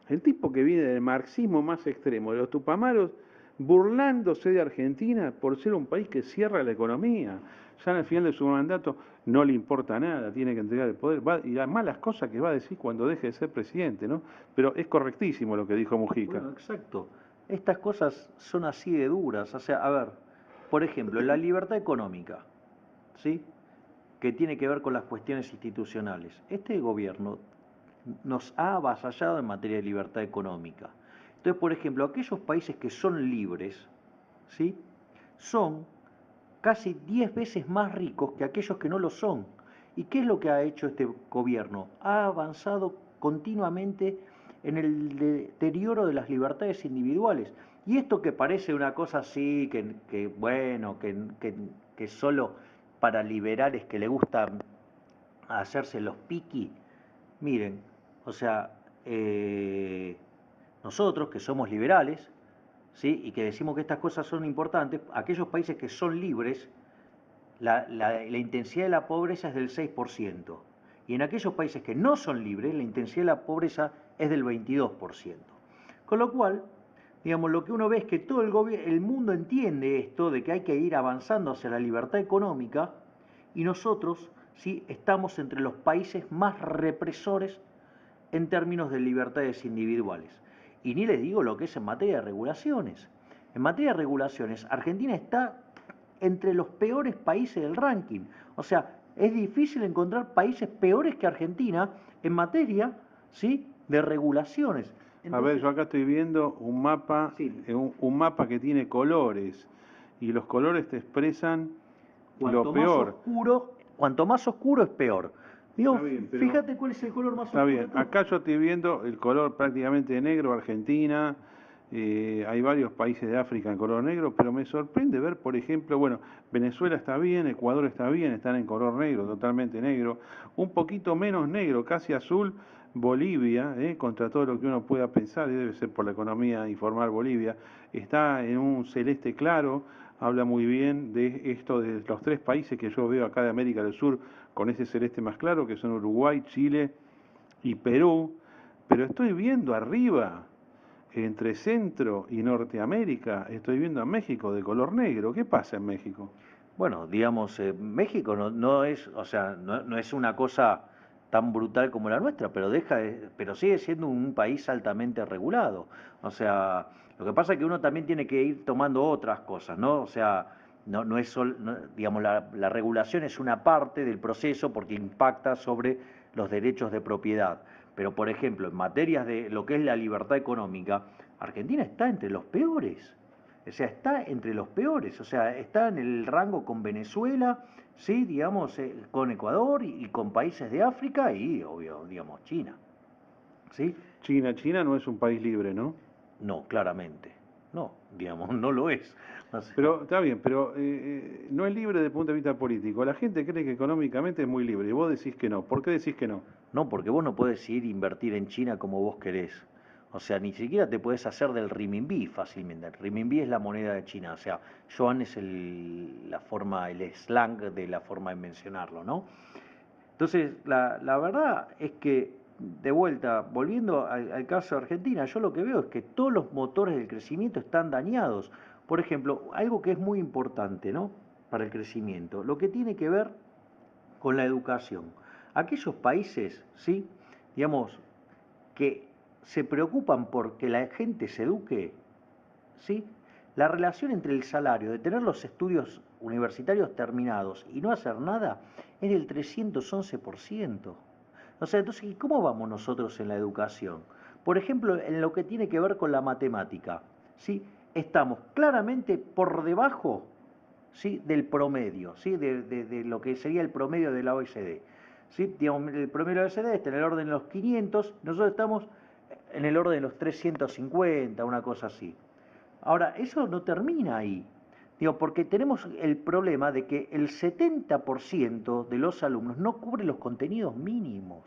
El tipo que viene del marxismo más extremo, de los Tupamaros, burlándose de Argentina por ser un país que cierra la economía. Ya al final de su mandato no le importa nada, tiene que entregar el poder. Y las malas cosas que va a decir cuando deje de ser presidente, ¿no? Pero es correctísimo lo que dijo Mujica. Bueno, exacto. Estas cosas son así de duras. O sea, a ver, por ejemplo, la libertad económica, ¿sí? Que tiene que ver con las cuestiones institucionales. Este gobierno nos ha avasallado en materia de libertad económica. Entonces, por ejemplo, aquellos países que son libres, ¿sí? Son casi 10 veces más ricos que aquellos que no lo son. ¿Y qué es lo que ha hecho este gobierno? Ha avanzado continuamente en el deterioro de las libertades individuales. Y esto que parece una cosa así, que solo para liberales que le gusta hacerse los piqui, miren, o sea, nosotros que somos liberales, ¿sí? Y que decimos que estas cosas son importantes, aquellos países que son libres, la intensidad de la pobreza es del 6%. Y en aquellos países que no son libres, la intensidad de la pobreza es del 22%. Con lo cual, digamos, lo que uno ve es que todo el mundo entiende esto de que hay que ir avanzando hacia la libertad económica, y nosotros, ¿sí?, estamos entre los países más represores en términos de libertades individuales. Y ni les digo lo que es en materia de regulaciones. En materia de regulaciones, Argentina está entre los peores países del ranking. O sea, es difícil encontrar países peores que Argentina en materia, ¿sí?, de regulaciones. Entonces, a ver, yo acá estoy viendo un mapa, sí, un mapa que tiene colores, y los colores te expresan lo peor. Cuanto más oscuro es peor. Digo, bien, fíjate cuál es el color más oscuro. Está bien, acá yo estoy viendo el color prácticamente negro, Argentina, Hay varios países de África en color negro, pero me sorprende ver, por ejemplo, bueno, Venezuela está bien, Ecuador está bien, están en color negro, totalmente negro, un poquito menos negro, casi azul, Bolivia, contra todo lo que uno pueda pensar, y debe ser por la economía informal Bolivia, está en un celeste claro, habla muy bien de esto de los tres países que yo veo acá de América del Sur con ese celeste más claro, que son Uruguay, Chile y Perú, pero estoy viendo arriba, entre Centro y Norteamérica, estoy viendo a México de color negro. ¿Qué pasa en México? Bueno, digamos, México no es, o sea, no es una cosa tan brutal como la nuestra, pero pero sigue siendo un país altamente regulado. O sea, lo que pasa es que uno también tiene que ir tomando otras cosas, ¿no? O sea, no es digamos, la regulación es una parte del proceso porque impacta sobre los derechos de propiedad. Pero, por ejemplo, en materias de lo que es la libertad económica, Argentina está entre los peores. O sea, está entre los peores, o sea, está en el rango con Venezuela, sí, digamos, con Ecuador y con países de África y, obvio, digamos, China, ¿sí? China no es un país libre, ¿no? No, claramente, no, digamos, no lo es. O sea, Pero está bien, pero no es libre desde el punto de vista político. La gente cree que económicamente es muy libre y vos decís que no. ¿Por qué decís que no? no, porque vos no podés ir a invertir en China como vos querés. O sea, ni siquiera te podés hacer del renminbi fácilmente. El renminbi es la moneda de China. O sea, yuan es la forma, el slang de la forma de mencionarlo, ¿no? Entonces, la verdad es que, de vuelta, volviendo al caso de Argentina, yo lo que veo es que todos los motores del crecimiento están dañados. Por ejemplo, algo que es muy importante, ¿no? Para el crecimiento, lo que tiene que ver con la educación. Aquellos países, ¿sí? Digamos, que se preocupan por que la gente se eduque, ¿sí? La relación entre el salario de tener los estudios universitarios terminados y no hacer nada es del 311%. O sea, entonces, ¿y cómo vamos nosotros en la educación? Por ejemplo, en lo que tiene que ver con la matemática, ¿sí? Estamos claramente por debajo, ¿sí? Del promedio, ¿sí? De lo que sería el promedio de la OECD. ¿Sí? Digamos, el promedio de la OECD está en el orden de los 500, nosotros estamos en el orden de los 350, una cosa así. Ahora, eso no termina ahí. Digo, porque tenemos el problema de que el 70% de los alumnos no cubre los contenidos mínimos,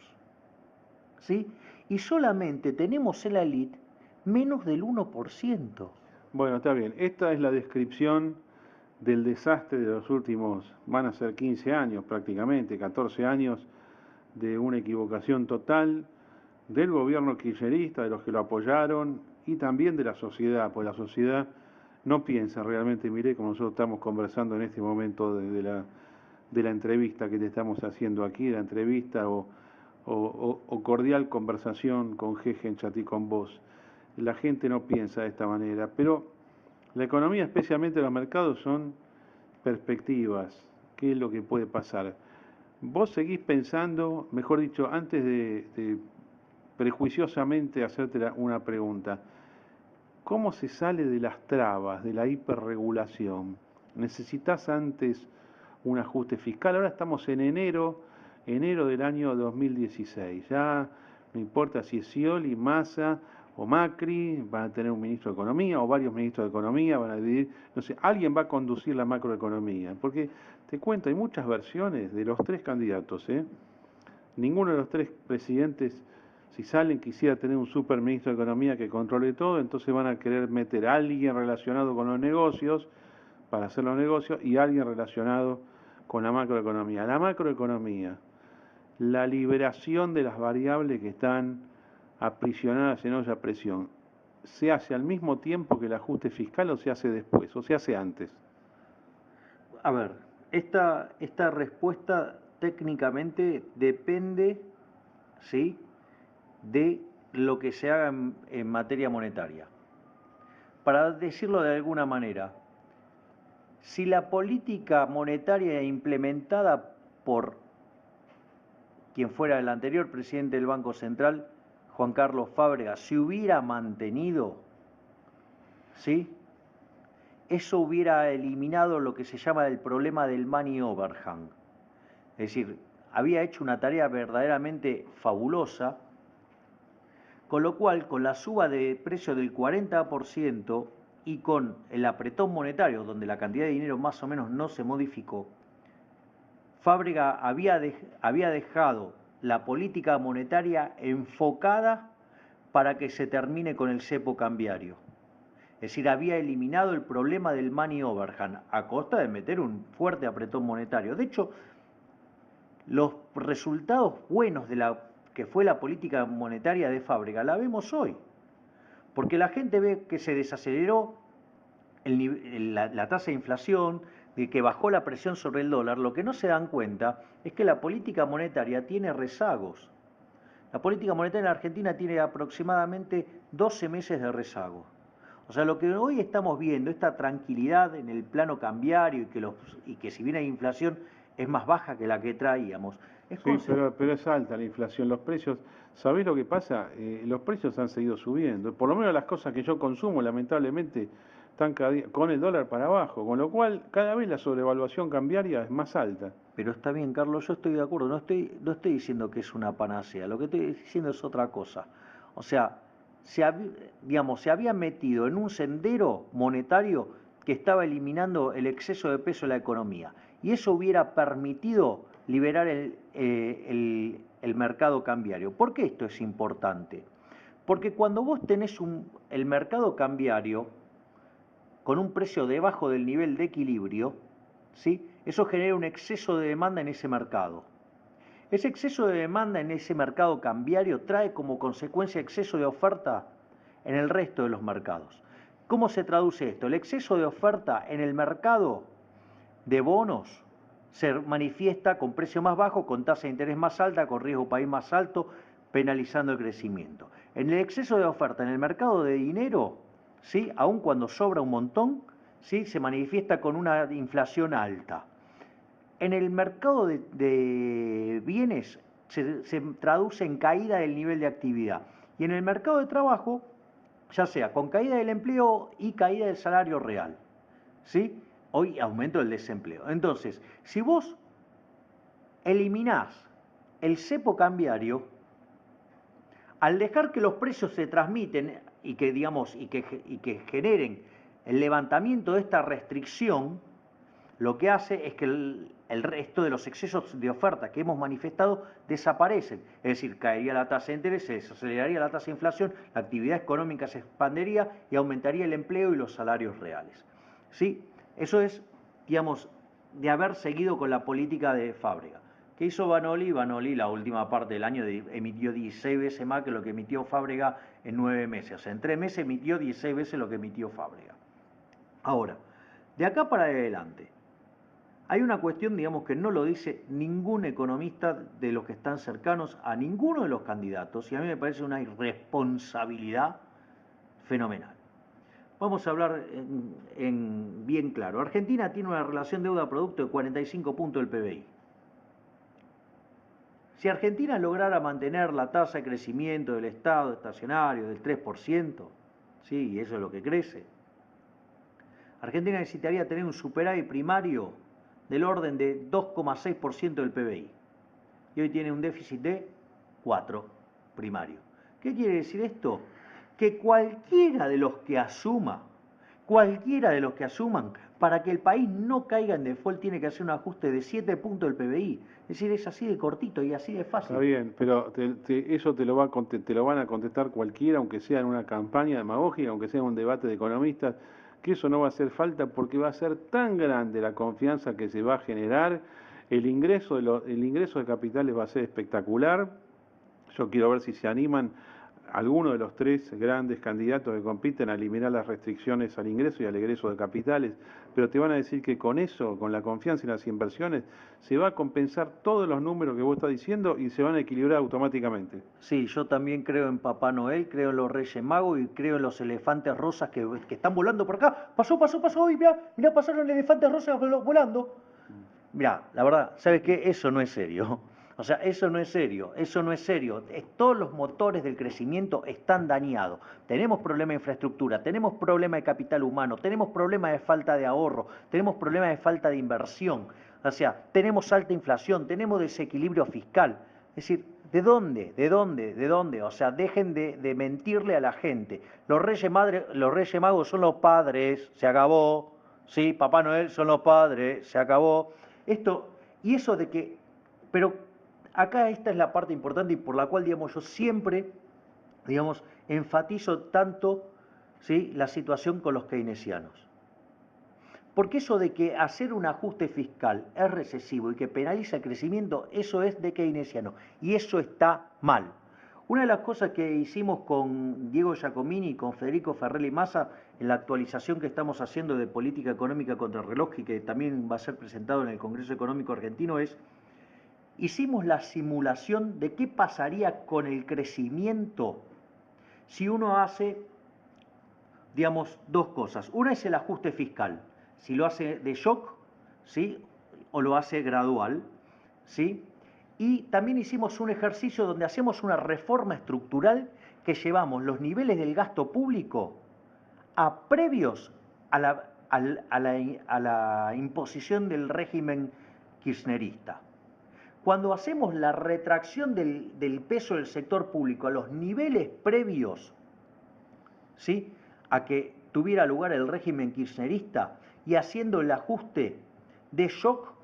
¿sí? Y solamente tenemos en la elite menos del 1%. Bueno, está bien. Esta es la descripción del desastre de los últimos, van a ser 15 años prácticamente, 14 años de una equivocación total del gobierno kirchnerista, de los que lo apoyaron y también de la sociedad, pues la sociedad no piensa realmente, miré como nosotros estamos conversando en este momento de la entrevista que te estamos haciendo aquí, la entrevista o cordial conversación con Jeje en Chatí con vos. La gente no piensa de esta manera, pero la economía, especialmente los mercados, son perspectivas. ¿Qué es lo que puede pasar? Vos seguís pensando, mejor dicho, antes de prejuiciosamente hacerte una pregunta, ¿cómo se sale de las trabas, de la hiperregulación? ¿Necesitas antes un ajuste fiscal? Ahora estamos en enero del año 2016. Ya no importa si es Scioli, Massa o Macri, van a tener un ministro de Economía o varios ministros de Economía, van a dividir, no sé, alguien va a conducir la macroeconomía. Porque te cuento, hay muchas versiones de los tres candidatos, ¿eh? Ninguno de los tres presidentes, si salen, quisiera tener un superministro de Economía que controle todo, entonces van a querer meter a alguien relacionado con los negocios para hacer los negocios y alguien relacionado con la macroeconomía. La macroeconomía, la liberación de las variables que están aprisionadas en olla a presión, ¿se hace al mismo tiempo que el ajuste fiscal o se hace después o se hace antes? A ver, esta respuesta técnicamente depende, ¿sí?, de lo que se haga en materia monetaria. Para decirlo de alguna manera, si la política monetaria implementada por quien fuera el anterior presidente del Banco Central, Juan Carlos Fábregas, se hubiera mantenido, ¿sí?, eso hubiera eliminado lo que se llama el problema del money overhang. Es decir, había hecho una tarea verdaderamente fabulosa, Con lo cual, con la suba de precio del 40% y con el apretón monetario, donde la cantidad de dinero más o menos no se modificó, Fábrega había dejado la política monetaria enfocada para que se termine con el cepo cambiario. Es decir, había eliminado el problema del money overhang a costa de meter un fuerte apretón monetario. De hecho, los resultados buenos de la que fue la política monetaria de Fábrega la vemos hoy, porque la gente ve que se desaceleró la tasa de inflación, de que bajó la presión sobre el dólar. Lo que no se dan cuenta es que la política monetaria tiene rezagos. La política monetaria en Argentina tiene aproximadamente 12 meses de rezago. O sea, lo que hoy estamos viendo, esta tranquilidad en el plano cambiario y que si bien hay inflación es más baja que la que traíamos. Sí, pero es alta la inflación, los precios, ¿sabés lo que pasa? Los precios han seguido subiendo, por lo menos las cosas que yo consumo lamentablemente están cada día con el dólar para abajo, con lo cual cada vez la sobrevaluación cambiaria es más alta. Pero está bien, Carlos, yo estoy de acuerdo, no estoy diciendo que es una panacea, lo que estoy diciendo es otra cosa. O sea, se había metido en un sendero monetario que estaba eliminando el exceso de peso de la economía, y eso hubiera permitido liberar el mercado cambiario. ¿Por qué esto es importante? Porque cuando vos tenés el mercado cambiario con un precio debajo del nivel de equilibrio, ¿sí? Eso genera un exceso de demanda en ese mercado. Ese exceso de demanda en ese mercado cambiario trae como consecuencia exceso de oferta en el resto de los mercados. ¿Cómo se traduce esto? El exceso de oferta en el mercado de bonos se manifiesta con precio más bajo, con tasa de interés más alta, con riesgo país más alto, penalizando el crecimiento. En el exceso de oferta en el mercado de dinero, ¿sí? Aun cuando sobra un montón, ¿sí? Se manifiesta con una inflación alta. En el mercado de bienes se traduce en caída del nivel de actividad. Y en el mercado de trabajo, ya sea con caída del empleo y caída del salario real, ¿sí? Hoy aumento del desempleo. Entonces, si vos eliminás el cepo cambiario, al dejar que los precios se transmiten y que generen el levantamiento de esta restricción, lo que hace es que el resto de los excesos de oferta que hemos manifestado desaparecen. Es decir, caería la tasa de interés, se desaceleraría la tasa de inflación, la actividad económica se expandería y aumentaría el empleo y los salarios reales. ¿Sí? Eso es, digamos, de haber seguido con la política de Fábrega. ¿Qué hizo Vanoli? Vanoli, la última parte del año, emitió 16 veces más que lo que emitió Fábrega en 9 meses. O sea, en 3 meses emitió 16 veces lo que emitió Fábrega. Ahora, de acá para adelante, hay una cuestión, digamos, que no lo dice ningún economista de los que están cercanos a ninguno de los candidatos, y a mí me parece una irresponsabilidad fenomenal. Vamos a hablar en bien claro. Argentina tiene una relación deuda-producto de 45 puntos del PBI. Si Argentina lograra mantener la tasa de crecimiento del Estado estacionario del 3%, sí, y eso es lo que crece, Argentina necesitaría tener un superávit primario del orden de 2,6% del PBI. Y hoy tiene un déficit de 4 primario. ¿Qué quiere decir esto? Que cualquiera de los que asuman, para que el país no caiga en default, tiene que hacer un ajuste de 7 puntos del PBI. Es decir, es así de cortito y así de fácil. Está bien, pero eso te lo van a contestar cualquiera, aunque sea en una campaña demagógica, aunque sea en un debate de economistas, que eso no va a hacer falta porque va a ser tan grande la confianza que se va a generar, el ingreso de capitales va a ser espectacular. Yo quiero ver si se animan algunos de los 3 grandes candidatos que compiten a eliminar las restricciones al ingreso y al egreso de capitales, pero te van a decir que con eso, con la confianza en las inversiones, se va a compensar todos los números que vos estás diciendo y se van a equilibrar automáticamente. Sí, yo también creo en Papá Noel, creo en los Reyes Magos y creo en los elefantes rosas que están volando por acá. Pasó, y mirá, pasaron elefantes rosas volando. Mirá, la verdad, ¿sabes qué? Eso no es serio. O sea, eso no es serio. Todos los motores del crecimiento están dañados. Tenemos problema de infraestructura, tenemos problema de capital humano, tenemos problema de falta de ahorro, tenemos problema de falta de inversión. O sea, tenemos alta inflación, tenemos desequilibrio fiscal. Es decir, ¿De dónde? ¿De dónde? ¿De dónde? O sea, dejen de mentirle a la gente. Los Reyes Magos son los padres, se acabó. Sí, Papá Noel son los padres, se acabó. Y eso de que... Pero acá esta es la parte importante y por la cual, digamos, yo siempre, digamos, enfatizo tanto, ¿sí?, la situación con los keynesianos. Porque eso de que hacer un ajuste fiscal es recesivo y que penaliza el crecimiento, eso es de keynesiano. Y eso está mal. Una de las cosas que hicimos con Diego Giacomini y con Federico Ferrelli Massa en la actualización que estamos haciendo de política económica contra el reloj y que también va a ser presentado en el Congreso Económico Argentino es, hicimos la simulación de qué pasaría con el crecimiento si uno hace, digamos, dos cosas. Una es el ajuste fiscal. Si lo hace de shock, ¿sí?, o lo hace gradual, ¿sí? Y también hicimos un ejercicio donde hacemos una reforma estructural que llevamos los niveles del gasto público a previos a la imposición del régimen kirchnerista. Cuando hacemos la retracción del peso del sector público a los niveles previos, ¿sí?, a que tuviera lugar el régimen kirchnerista, y haciendo el ajuste de shock,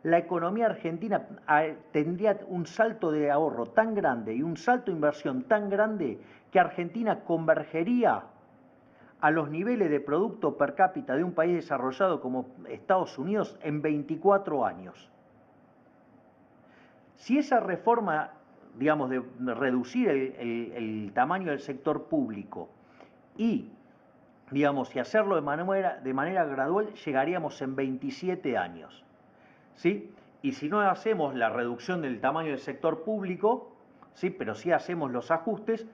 la economía argentina tendría un salto de ahorro tan grande y un salto de inversión tan grande que Argentina convergería a los niveles de producto per cápita de un país desarrollado como Estados Unidos en 24 años. Si esa reforma, digamos, de reducir el tamaño del sector público y, digamos, y hacerlo de manera gradual, llegaríamos en 27 años. ¿Sí? Y si no hacemos la reducción del tamaño del sector público, ¿sí?, pero sí hacemos los ajustes,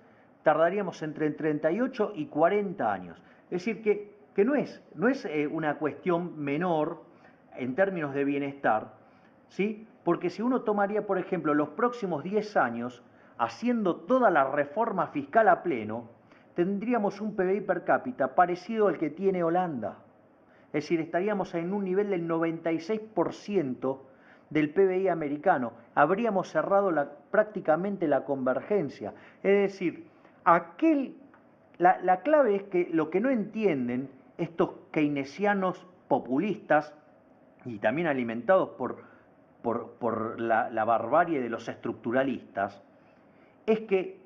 tardaríamos entre 38 y 40 años. Es decir, que no es una cuestión menor en términos de bienestar, ¿sí?, porque si uno tomaría, por ejemplo, los próximos 10 años, haciendo toda la reforma fiscal a pleno, tendríamos un PBI per cápita parecido al que tiene Holanda. Es decir, estaríamos en un nivel del 96% del PBI americano. Habríamos cerrado prácticamente la convergencia. Es decir, la clave es que lo que no entienden estos keynesianos populistas y también alimentados por la barbarie de los estructuralistas, es que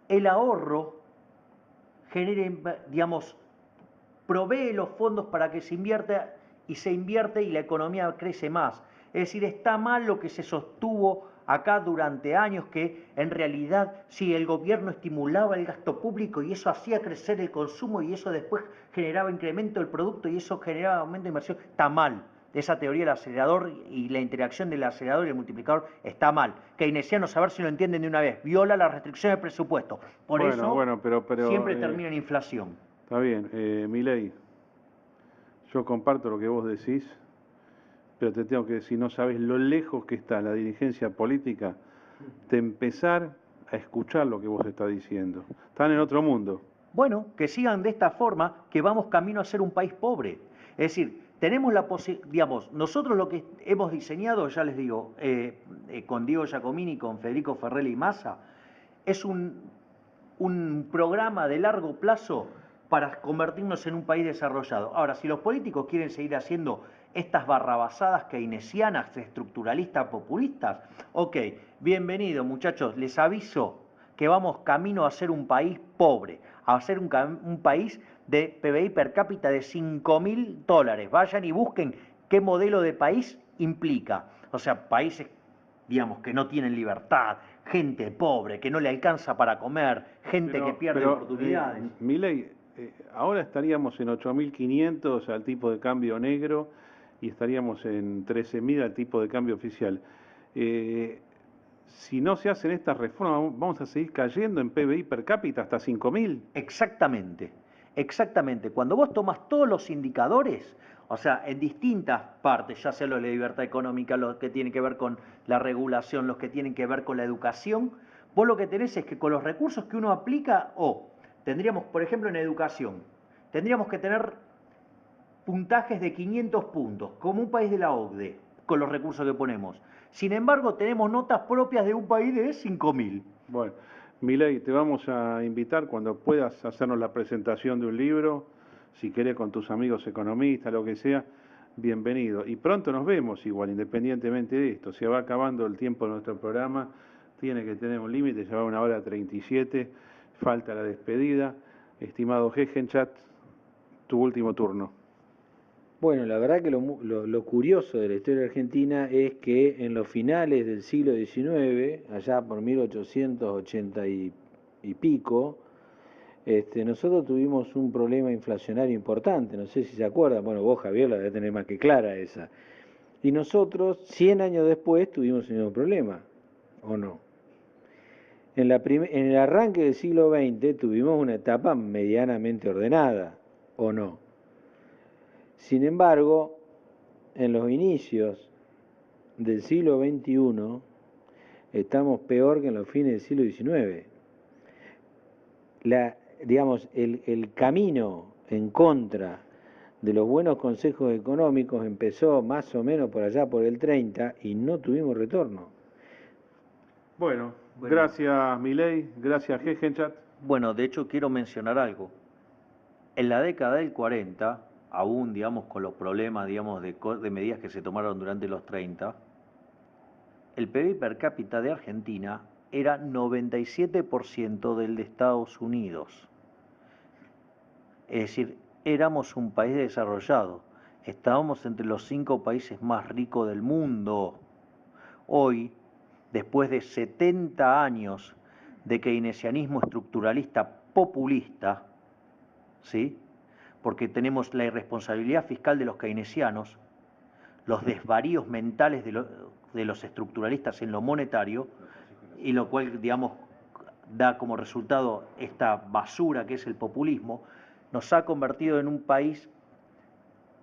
el ahorro genere, digamos, provee los fondos para que se invierta y se invierte y la economía crece más. Es decir, está mal lo que se sostuvo acá durante años, que en realidad sí, el gobierno estimulaba el gasto público y eso hacía crecer el consumo y eso después generaba incremento del producto y eso generaba aumento de inversión. Está mal. Esa teoría del acelerador y la interacción del acelerador y el multiplicador está mal. Keynesianos, a ver si lo entienden de una vez, viola la restricción del presupuesto. Por eso siempre termina en inflación. Está bien, Milei, yo comparto lo que vos decís, pero te tengo que decir, no sabes lo lejos que está la dirigencia política de empezar a escuchar lo que vos estás diciendo. Están en otro mundo. Bueno, que sigan de esta forma, que vamos camino a ser un país pobre. Es decir, tenemos la posibilidad, digamos, nosotros lo que hemos diseñado, ya les digo, con Diego Giacomini, con Federico Ferrelli Massa, es un programa de largo plazo para convertirnos en un país desarrollado. Ahora, si los políticos quieren seguir haciendo estas barrabasadas keynesianas, estructuralistas, populistas, ok, bienvenido muchachos, les aviso que vamos camino a ser un país pobre, a ser un país de PBI per cápita de $5.000. Vayan y busquen qué modelo de país implica. O sea, países, digamos, que no tienen libertad, gente pobre, que no le alcanza para comer, gente que pierde oportunidades. Milei, ahora estaríamos en 8.500 al tipo de cambio negro y estaríamos en 13.000 al tipo de cambio oficial. Si no se hacen estas reformas, vamos a seguir cayendo en PBI per cápita hasta 5.000. Exactamente, exactamente. Cuando vos tomás todos los indicadores, o sea, en distintas partes, ya sea lo de la libertad económica, lo que tiene que ver con la regulación, los que tienen que ver con la educación, vos lo que tenés es que con los recursos que uno aplica, tendríamos, por ejemplo, en educación, tendríamos que tener puntajes de 500 puntos, como un país de la OCDE, con los recursos que ponemos. Sin embargo, tenemos notas propias de un país de 5.000. Bueno, Milei, te vamos a invitar cuando puedas hacernos la presentación de un libro, si querés con tus amigos economistas, lo que sea, bienvenido. Y pronto nos vemos igual, independientemente de esto. Se va acabando el tiempo de nuestro programa, tiene que tener un límite, ya va 1:37, falta la despedida. Estimado Gegenchat, tu último turno. Bueno, la verdad que lo curioso de la historia argentina es que en los finales del siglo XIX, allá por 1880 y pico, nosotros tuvimos un problema inflacionario importante, no sé si se acuerdan, bueno, vos Javier la debés tener más que clara esa. Y nosotros, 100 años después, tuvimos el mismo problema, ¿o no? En el arranque del siglo XX tuvimos una etapa medianamente ordenada, ¿o no? Sin embargo, en los inicios del siglo XXI estamos peor que en los fines del siglo XIX. El camino en contra de los buenos consejos económicos empezó más o menos por allá por el 30 y no tuvimos retorno. Bueno, gracias Milei, gracias Gegenchat. Bueno, de hecho quiero mencionar algo. En la década del 40, aún, digamos, con los problemas, digamos, de medidas que se tomaron durante los 30, el PBI per cápita de Argentina era 97% del de Estados Unidos. Es decir, éramos un país desarrollado. Estábamos entre los 5 países más ricos del mundo. Hoy, después de 70 años de keynesianismo estructuralista populista, ¿sí? Porque tenemos la irresponsabilidad fiscal de los keynesianos, los desvaríos mentales de los estructuralistas en lo monetario, y lo cual, digamos, da como resultado esta basura que es el populismo, nos ha convertido en un país,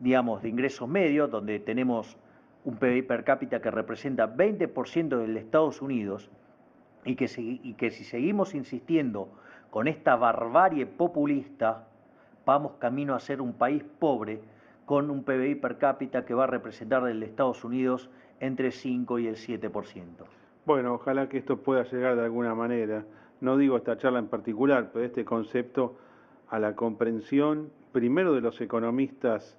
digamos, de ingresos medios, donde tenemos un PBI per cápita que representa 20% del de Estados Unidos, y que si seguimos insistiendo con esta barbarie populista, vamos camino a ser un país pobre con un PBI per cápita que va a representar del de Estados Unidos entre 5 y el 7%. Bueno, ojalá que esto pueda llegar de alguna manera, no digo esta charla en particular, pero este concepto a la comprensión, primero de los economistas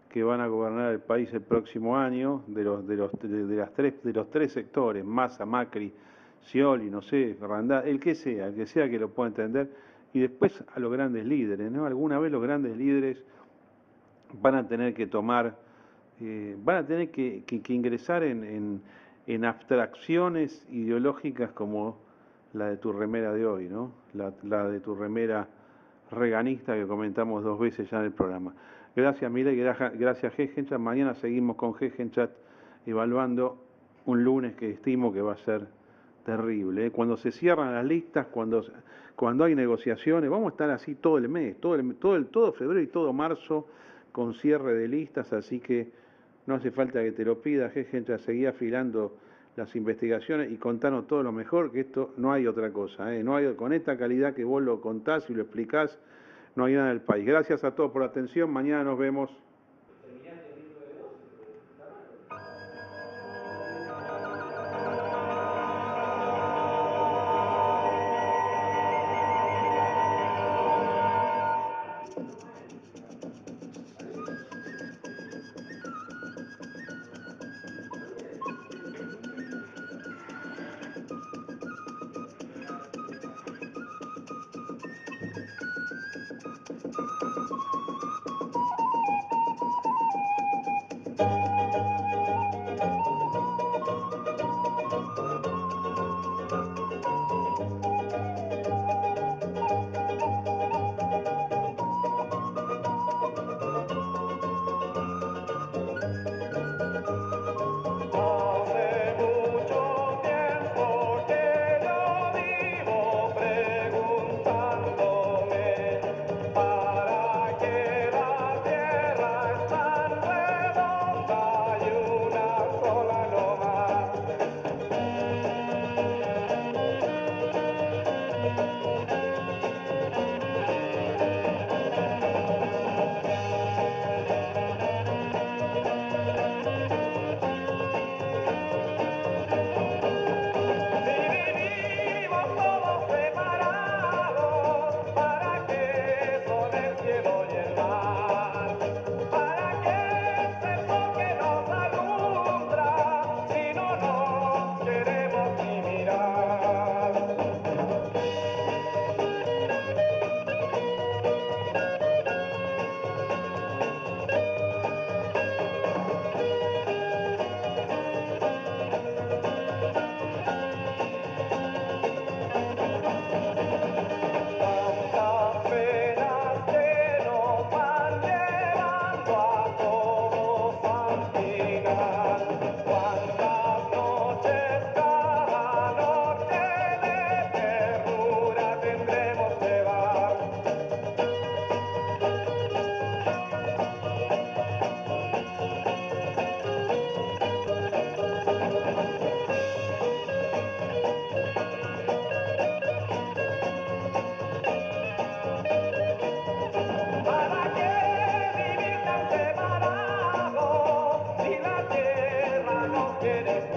que van a gobernar el país el próximo año, de los tres sectores, Massa, Macri, Scioli, no sé, Randá, el que sea que lo pueda entender, y después a los grandes líderes, ¿no? Alguna vez los grandes líderes van a tener que tomar, van a tener que ingresar en abstracciones ideológicas como la de tu remera de hoy, ¿no? La de tu remera reganista que comentamos 2 veces ya en el programa. Gracias Milei, gracias Gegenchat. Mañana seguimos con Gegenchat evaluando un lunes que estimo que va a ser terrible, ¿eh? Cuando se cierran las listas, cuando hay negociaciones, vamos a estar así todo el mes, todo febrero y todo marzo con cierre de listas, así que no hace falta que te lo pida, Gegenchat, seguí afilando las investigaciones y contanos todo lo mejor, que esto no hay otra cosa, ¿eh? No hay, con esta calidad que vos lo contás y lo explicás, no hay nada en el país. Gracias a todos por la atención, mañana nos vemos. ¿Para qué eres